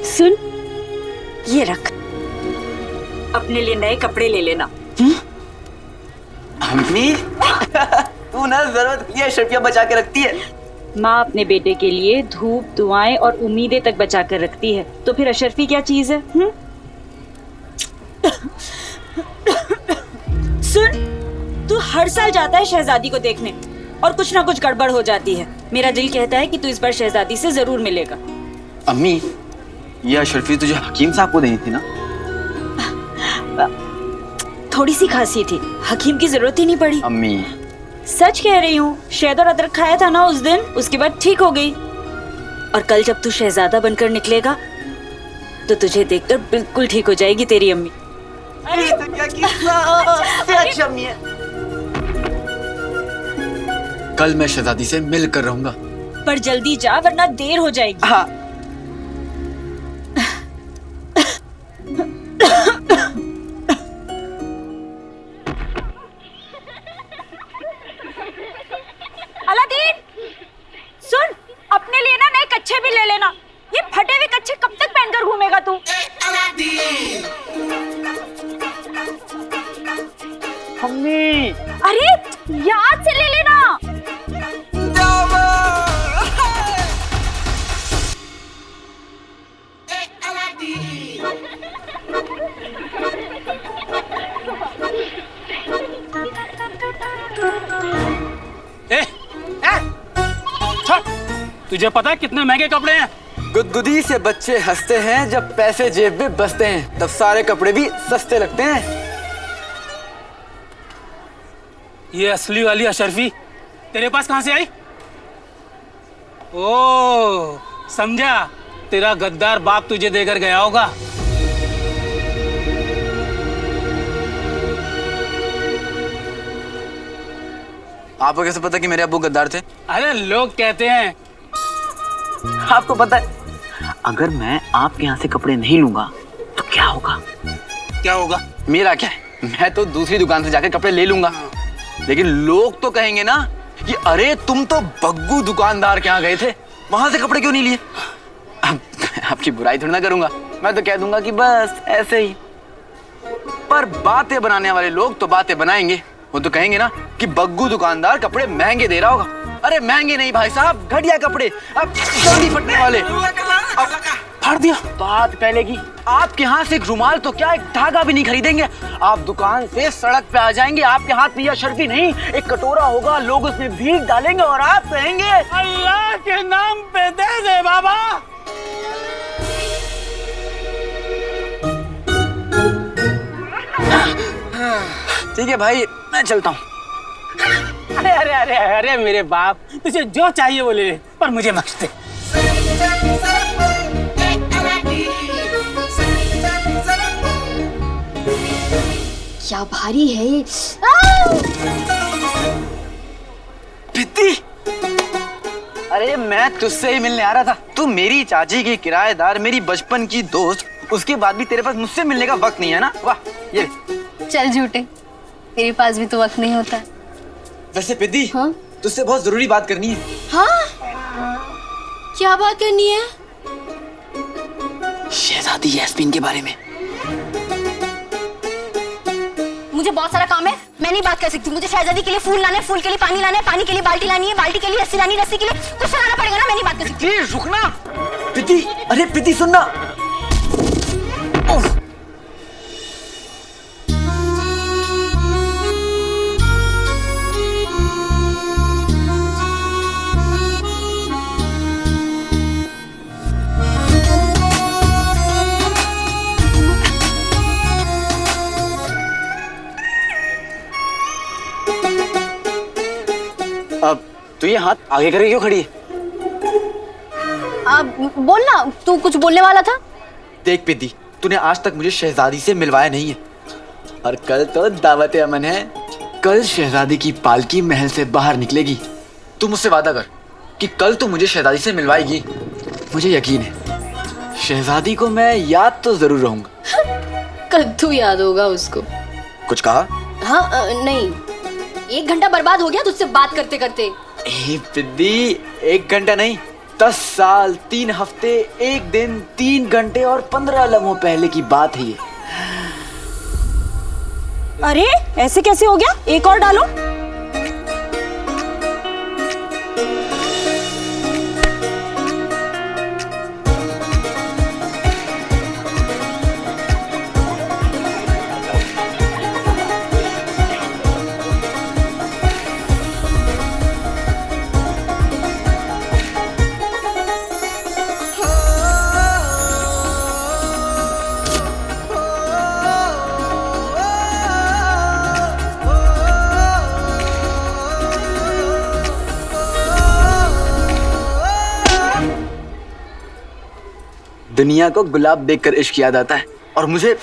सुन, ये रख, अपने लिए नए कपड़े ले लेना। अम्मी तू ना जरूरत की अशरफियां बचा के रखती है। माँ अपने बेटे के लिए धूप, दुआएं और उम्मीदें तक बचा कर रखती है, तो फिर अशरफी क्या चीज है? सुन, तू हर साल जाता है शहजादी को देखने और कुछ ना कुछ गड़बड़ हो जाती है। मेरा दिल कहता है कि तू इस बार शहजादी से जरूर मिलेगा। अम्मी, ये अशरफी तुझे हकीम साहब को देनी थी ना? थोड़ी सी खांसी थी, हकीम की जरूरत ही नहीं पड़ी। अम्मी सच कह रही हूँ, शहद और अदरक खाया था ना उस दिन, उसके बाद ठीक हो गई। और कल जब तू शहजादा बनकर निकलेगा तो तुझे देखकर बिल्कुल ठीक हो जाएगी तेरी अम्मी। अरे तो क्या किस्सा अम्मी है। कल मैं शहजादी से मिल कर रहूंगा। पर जल्दी जा वरना देर हो जाएगी। हाँ। अलादीन, सुन, अपने लिए ना नए कच्छे भी ले लेना। ये फटे हुए कच्छे कब तक पहनकर घूमेगा तू? अम्मी, अरे याद से ले लेना। तुझे पता है कितने महंगे कपड़े हैं? गुदगुदी से बच्चे हंसते हैं, जब पैसे जेब में बसते हैं तब सारे कपड़े भी सस्ते लगते हैं। ये असली वाली अशरफी तेरे पास कहां से आई? ओ, समझा, तेरा गद्दार बाप तुझे देकर गया होगा। आपको कैसे पता कि मेरे अब्बू गद्दार थे? अरे लोग कहते हैं। आपको पता है, अगर मैं आपके यहाँ से कपड़े नहीं लूंगा तो क्या होगा? क्या होगा? मेरा क्या है, मैं तो दूसरी दुकान से जाकर कपड़े ले लूंगा। लेकिन लोग तो कहेंगे ना कि अरे तुम तो बग्गू दुकानदार के यहाँ गए थे, वहां से कपड़े क्यों नहीं लिए? अब आपकी बुराई थोड़ी ना करूंगा, मैं तो कह दूंगा कि बस ऐसे ही। पर बातें बनाने वाले लोग तो बातें बनाएंगे। वो तो कहेंगे ना कि बग्गू दुकानदार कपड़े महंगे दे रहा होगा। अरे महंगे नहीं भाई साहब, घटिया कपड़े, अब जल्दी फटने वाले। अब फाड़ दिया। बात पहले की, आपके हाथ से एक रुमाल तो क्या, एक धागा भी नहीं खरीदेंगे। आप दुकान से सड़क पे आ जाएंगे, आपके हाथ में यह शर्फी नहीं, एक कटोरा होगा, लोग उसमें भीख डालेंगे और आप कहेंगे अल्लाह के नाम पे दे दे बाबा। ठीक है भाई, मैं चलता हूँ। अरे अरे अरे अरे मेरे बाप, तुझे जो चाहिए वो ले ले, पर मुझे बख्श दे। क्या भारी है ये। पित्ती, अरे मैं तुझसे ही मिलने आ रहा था। तू मेरी चाची की किराएदार, मेरी बचपन की दोस्त, उसके बाद भी तेरे पास मुझसे मिलने का वक्त नहीं है ना? वाह, ये चल झूठे, मेरे पास भी तो वक्त नहीं होता। वैसे पिद्दी, हाँ? तुझसे बहुत जरूरी बात करनी है। हाँ? क्या बात करनी है? शहजादी यास्मीन के बारे में। मुझे बहुत सारा काम है, मैं नहीं बात कर सकती। मुझे शहजादी के लिए फूल लाने, फूल के लिए पानी लाना है, पानी के लिए बाल्टी लानी है, बाल्टी के लिए रस्सी लानी, रस्सी के लिए कुछ लाना पड़ेगा ना, मैं नहीं बात कर सकती। प्लीज रुकना। पिद्दी, अरे पिद्दी सुनना। अब तू ये हाथ आगे करके क्यों खड़ी है? बोल ना, तू कुछ बोलने वाला था। देख पिद्दी, तूने आज तक मुझे शहजादी से मिलवाया नहीं है, और कल तो दावत अमन है। कल शहजादी की पालकी महल से बाहर निकलेगी। तू मुझसे वादा कर कि कल तू मुझे शहजादी से मिलवाएगी। मुझे यकीन है, शहजादी को मैं याद तो जरूर रहूंगा। कद्दू याद होगा उसको। कुछ कहा? हाँ नहीं, 1 घंटा बर्बाद हो गया तुझसे बात करते करते। ए पिद्दी, 1 घंटा नहीं, 10 साल, 3 हफ्ते, 1 दिन, 3 घंटे और 15 लम्हों पहले की बात है ये। अरे ऐसे कैसे हो गया? एक और डालो। दुनिया को गुलाब देखकर इश्क याद आता है, और मुझे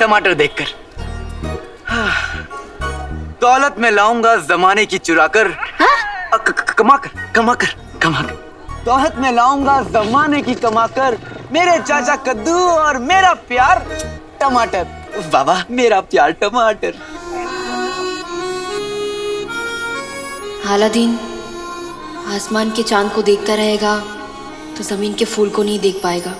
टमाटर देखकर। दौलत में लाऊंगा जमाने की चुराकर, कमाकर। दौलत में लाऊंगा जमाने की कमाकर, मेरे चाचा कद्दू और मेरा प्यार टमाटर। बाबा, मेरा प्यार टमाटर। हालादीन आसमान के चांद को देखता रहेगा तो जमीन के फूल को नहीं देख पाएगा।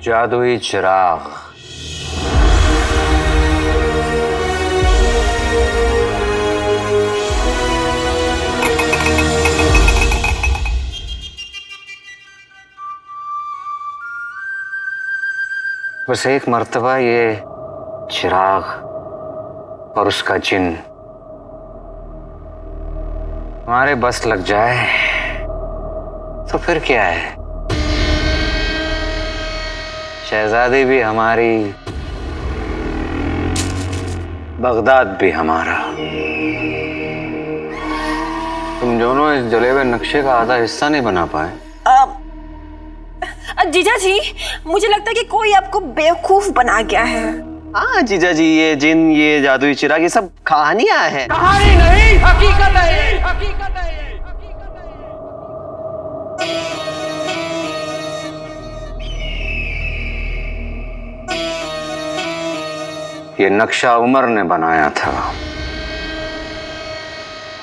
जादुई चिराग। बस एक मर्तबा ये चिराग और उसका जिन हमारे बस लग जाए तो फिर क्या है, शहजादी भी हमारी, बगदाद भी हमारा। तुम दोनों इस जले हुए नक्शे का आधा हिस्सा नहीं बना पाए। जीजा जी, मुझे लगता है कि कोई आपको बेवकूफ बना गया है। हाँ जीजा जी, ये जिन, ये जादुई चिराग, ये सब कहानियां हैं। कहानी नहीं, हकीकत है ये, हकीकत है ये। ये नक्शा उमर ने बनाया था।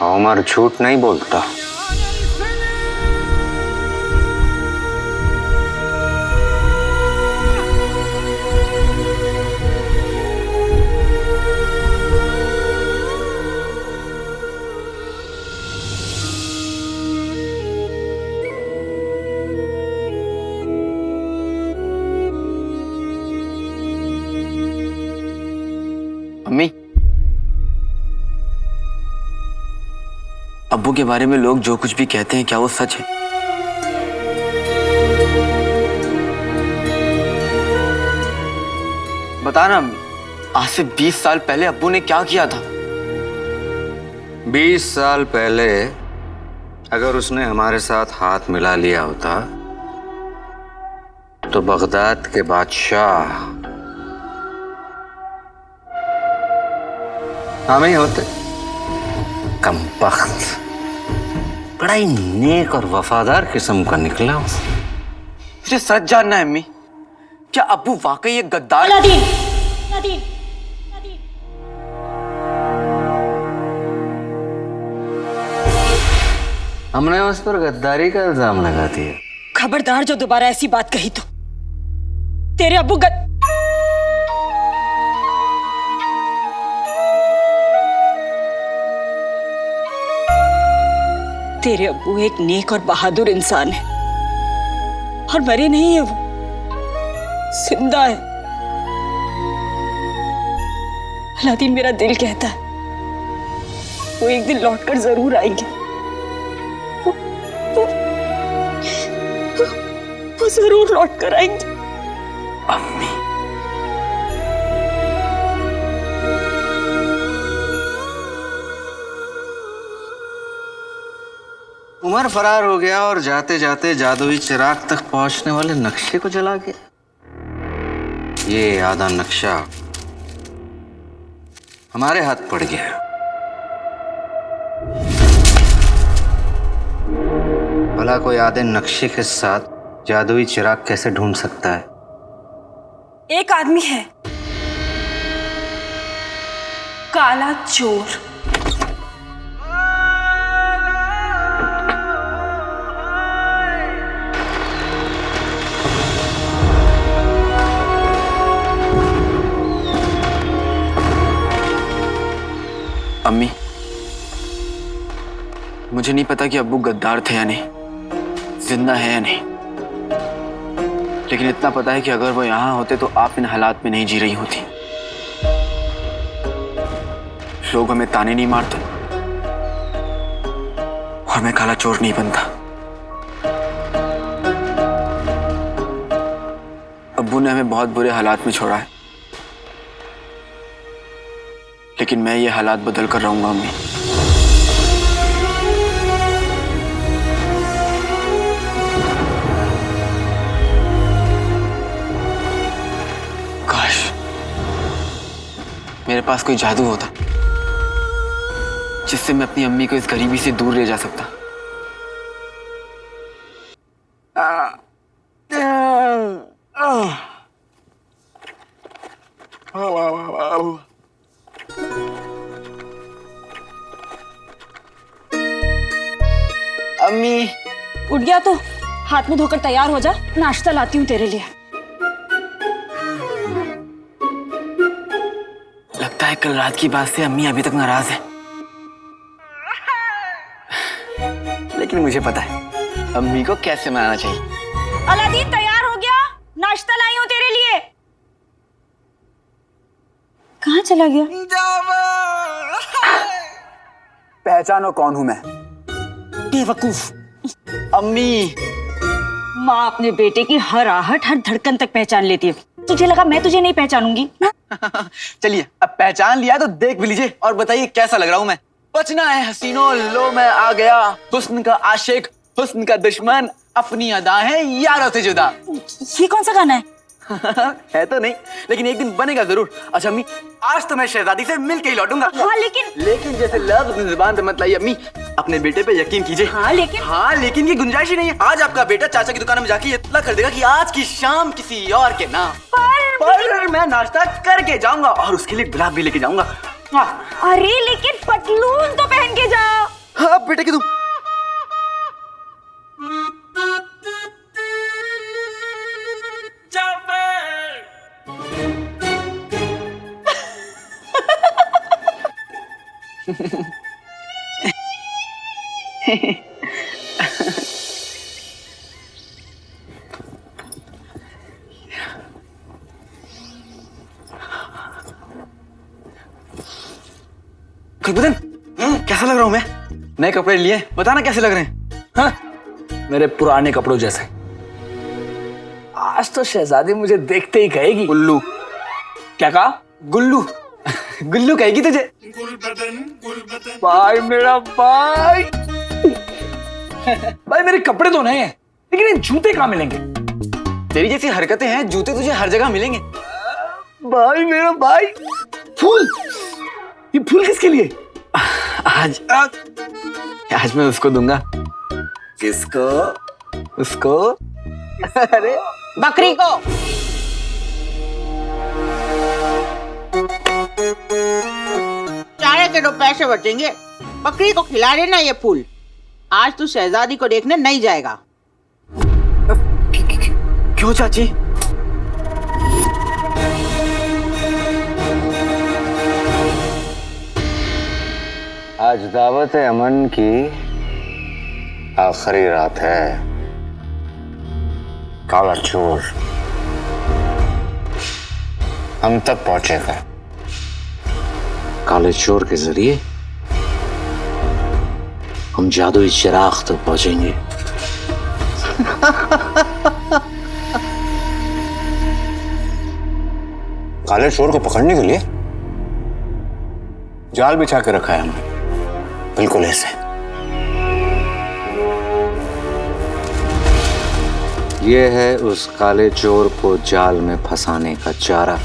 उमर झूठ नहीं बोलता। अम्मी, अब्बू के बारे में लोग जो कुछ भी कहते हैं, क्या वो सच है? बता ना अम्मी, आज से 20 साल पहले अब्बू ने क्या किया था? 20 साल पहले अगर उसने हमारे साथ हाथ मिला लिया होता तो बगदाद के बादशाह हम ही होते। कमबख्त, बड़ा ही नेक और वफादार किस्म का निकला। मुझे सच जानना है अम्मी, क्या अब्बू वाकई एक गद्दार? अलादीन, अलादीन, हमने उस पर गद्दारी का इल्जाम लगा दिया। खबरदार जो दोबारा ऐसी बात कही तो तेरे अब्बू तेरे अब्बू एक नेक और बहादुर इंसान है और मरे नहीं है, वो जिंदा है। अलादीन, मेरा दिल कहता है वो एक दिन लौटकर जरूर आएंगे। वो जरूर लौटकर आएंगे। अम्मी, उमर फरार हो गया और जाते जाते जादुई चिराग तक पहुंचने वाले नक्शे को जला गया। ये आधा नक्शा हमारे हाथ पड़ गया। भला कोई आधे नक्शे के साथ जादुई चिराग कैसे ढूंढ सकता है? एक आदमी है, काला चोर। अम्मी, मुझे नहीं पता कि अब्बू गद्दार थे या नहीं, जिंदा है या नहीं, लेकिन इतना पता है कि अगर वो यहां होते तो आप इन हालात में नहीं जी रही होती। लोग हमें ताने नहीं मारते और मैं काला चोर नहीं बनता। अब्बू ने हमें बहुत बुरे हालात में छोड़ा है, लेकिन मैं ये हालात बदल कर रहूंगा अम्मी। काश मेरे पास कोई जादू होता जिससे मैं अपनी अम्मी को इस गरीबी से दूर ले जा सकता। अम्मी, उठ गया तो हाथ मुंह धोकर तैयार हो जा, नाश्ता लाती हूँ तेरे लिए। लगता है कल रात की बात से अम्मी अभी तक नाराज है, लेकिन मुझे पता है अम्मी को कैसे मनाना चाहिए। अलादीन, तैयार हो गया? नाश्ता लाई हूँ तेरे लिए। कहाँ चला गया? पहचानो कौन हूं मैं? बेवकूफ। अम्मी, माँ अपने बेटे की हर आहट, हर धड़कन तक पहचान लेती है। तुझे लगा मैं तुझे नहीं पहचानूंगी? चलिए अब पहचान लिया तो देख भी लीजिए और बताइए कैसा लग रहा हूं मैं। बचना है हसीनों, लो मैं आ गया, हुस्न का आशिक, हुस्न का दुश्मन, अपनी अदा है यारों से जुदा। ये कौन सा गाना है? है तो नहीं, लेकिन एक दिन बनेगा जरूर। अच्छा अम्मी, आज तो मैं शहजादी से मिल के ही लौटूंगा। हाँ लेकिन जैसे लफ्ज अपनी जुबान पे मत लाइए अम्मी, अपने बेटे पे यकीन कीजिए। हाँ लेकिन की गुंजाइश ही नहीं है। आज आपका बेटा चाचा की दुकान में जाके इतना कर देगा कि आज की शाम किसी और के नाम पर मैं नाश्ता करके जाऊंगा और उसके लिए गुलाब भी लेके जाऊंगा। अरे लेकिन पतलून तो पहन के जा। हाँ बेटे की तुम गुलबदन, कैसा लग रहा हूं मैं? नए कपड़े लिए, बताना कैसे लग रहे हैं? हाँ? मेरे पुराने कपड़ों जैसे। आज तो शहजादी मुझे देखते ही कहेगी गुल्लू। क्या कहा? गुल्लू। गुल्लू कहेगी तुझे। भाई मेरा भाई भाई मेरे कपड़े तो नए हैं, लेकिन ये जूते कहाँ मिलेंगे? तेरी जैसी हरकतें हैं, जूते तुझे हर जगह मिलेंगे। भाई मेरा भाई। फूल, ये फूल किसके लिए? आज मैं उसको दूंगा। किसको? उसको? अरे बकरी को। चारे के 2 पैसे बचेंगे, बकरी को खिला देना ये फूल। आज तू शहजादी को देखने नहीं जाएगा। क्यों चाची? आज दावत अमन की आखिरी रात है। काला चोर हम तक पहुंचेगा। काले चोर के जरिए हम जादुई चिराग तक पहुंचेंगे। काले चोर को पकड़ने के लिए जाल बिछा के रखा है हमने, बिल्कुल ऐसे। ये है उस काले चोर को जाल में फंसाने का चारा।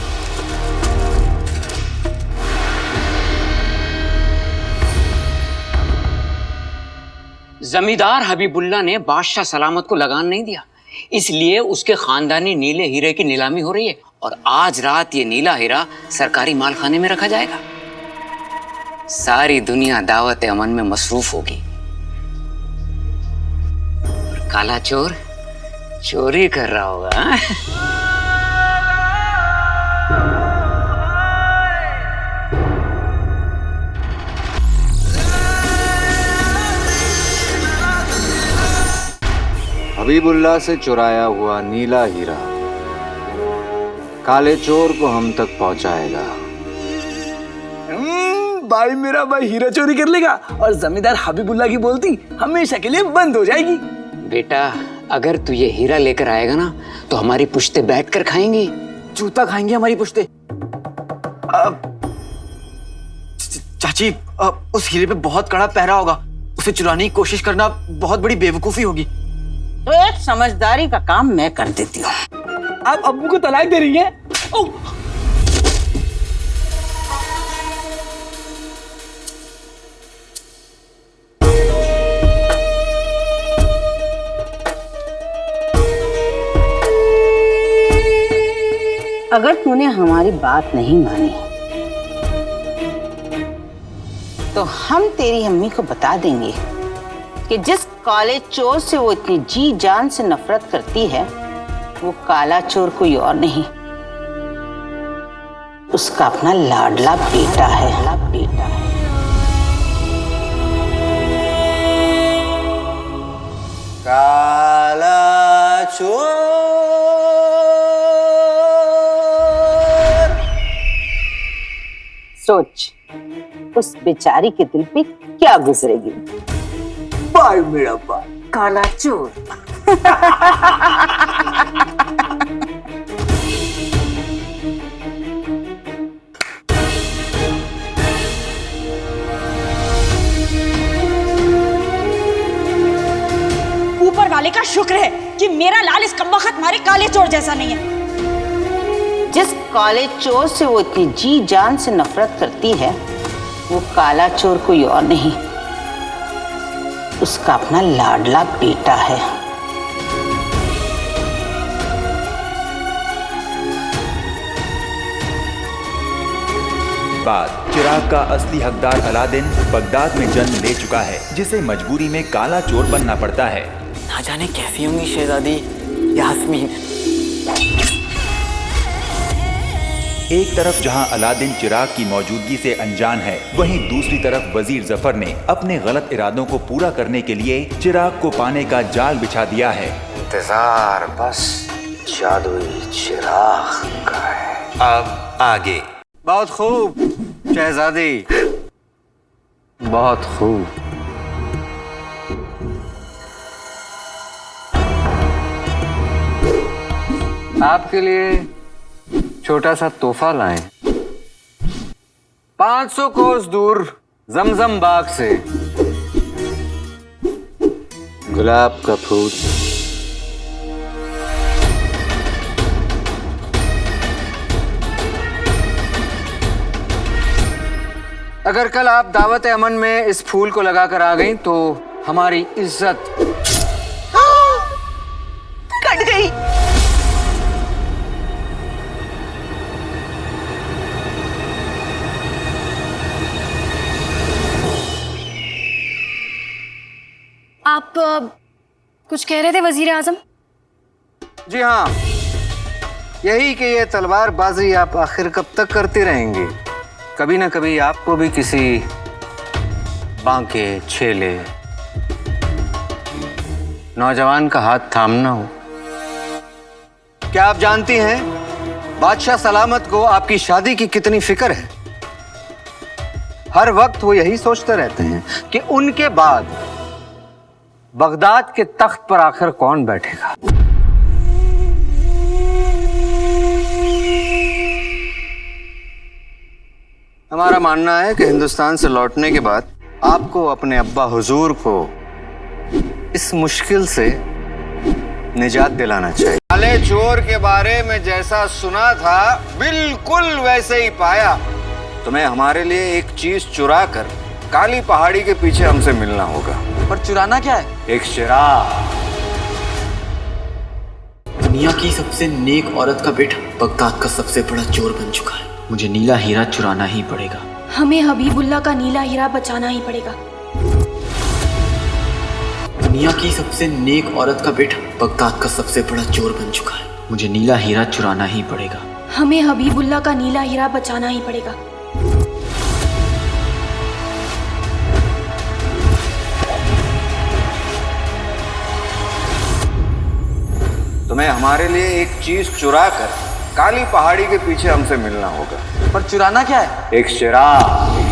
जमींदार हबीबुल्ला ने बादशाह सलामत को लगान नहीं दिया, इसलिए उसके खानदानी नीले हीरे की नीलामी हो रही है और आज रात ये नीला हीरा सरकारी मालखाने में रखा जाएगा। सारी दुनिया दावत अमन में मसरूफ होगी और काला चोर चोरी कर रहा होगा। हबीबुल्ला से चुराया हुआ नीला हीरा काले चोर को हम तक पहुंचाएगा। भाई मेरा भाई हीरा चोरी कर लेगा और जमींदार हबीबुल्ला की बोलती हमेशा के लिए बंद हो जाएगी। बेटा अगर तू ये हीरा लेकर आएगा ना तो हमारी पुश्ते बैठकर खाएंगी। जूता खाएंगे हमारी पुश्ते। चाची, उस हीरे पे बहुत कड़ा पहरा होगा, उसे चुराने की कोशिश करना बहुत बड़ी बेवकूफी होगी। तो एक समझदारी का काम मैं कर देती हूँ। आप अब्बू को तलाक दे रही हैं? अगर तूने हमारी बात नहीं मानी तो हम तेरी अम्मी को बता देंगे कि जिस काले चोर से वो इतनी जी जान से नफरत करती है वो काला चोर कोई और नहीं, उसका अपना लाडला बेटा है। काला चोर। सोच उस बेचारी के दिल पे क्या गुजरेगी। भाई मेरा भाई काला चोर। ऊपर वाले का शुक्र है काले चोर जैसा नहीं है। जिस काले चोर से वो इतनी जी जान से नफरत करती है, वो काला चोर कोई और नहीं, उसका अपना लाडला बेटा है। बाद चिराग का असली हकदार अलादीन बगदाद में जन्म ले चुका है, जिसे मजबूरी में काला चोर बनना पड़ता है। ना जाने कैसी होंगी शहजादी यास्मीन। एक तरफ जहां अलादीन चिराग की मौजूदगी से अनजान है, वहीं दूसरी तरफ वजीर जफर ने अपने गलत इरादों को पूरा करने के लिए चिराग को पाने का जाल बिछा दिया है। इंतजार बस जादुई चिराग का है। अब आगे। बहुत खूब शहजादी, बहुत खूब। आपके लिए छोटा सा तोहफा लाएं। 500 कोस दूर जमजम बाग से गुलाब का फूल। अगर कल आप दावत अमन में इस फूल को लगाकर आ गई तो हमारी इज्जत कट गई। आप कुछ कह रहे थे वजीर आजम? जी हाँ, यही कि ये तलवारबाजी आप आखिर कब तक करते रहेंगे। कभी ना कभी आपको भी किसी बांके छेले नौजवान का हाथ थामना हो। क्या आप जानती हैं बादशाह सलामत को आपकी शादी की कितनी फिक्र है? हर वक्त वो यही सोचते रहते हैं कि उनके बाद बगदाद के तख्त पर आखिर कौन बैठेगा। हमारा मानना है कि हिंदुस्तान से लौटने के बाद आपको अपने अब्बा हुजूर को इस मुश्किल से निजात दिलाना चाहिए। काले चोर के बारे में जैसा सुना था बिल्कुल वैसे ही पाया। तुम्हें हमारे लिए एक चीज चुरा कर काली पहाड़ी के पीछे हमसे मिलना होगा। पर चुराना क्या है? एक चिराग। दुनिया की सबसे नेक औरत का बेटा बगदाद का सबसे बड़ा चोर बन चुका है। मुझे नीला हीरा चुराना ही पड़ेगा। हमें हबीबुल्लाह का नीला हीरा बचाना ही पड़ेगा। दुनिया की सबसे नेक औरत का बेटा बगदाद का सबसे बड़ा चोर बन चुका है। मुझे नीला हीरा चुराना ही पड़ेगा। हमें हबीबुल्लाह का नीला हीरा बचाना ही पड़ेगा। तुम्हें हमारे लिए एक चीज चुरा कर काली पहाड़ी के पीछे हमसे मिलना होगा। पर चुराना क्या है? एक चिराग।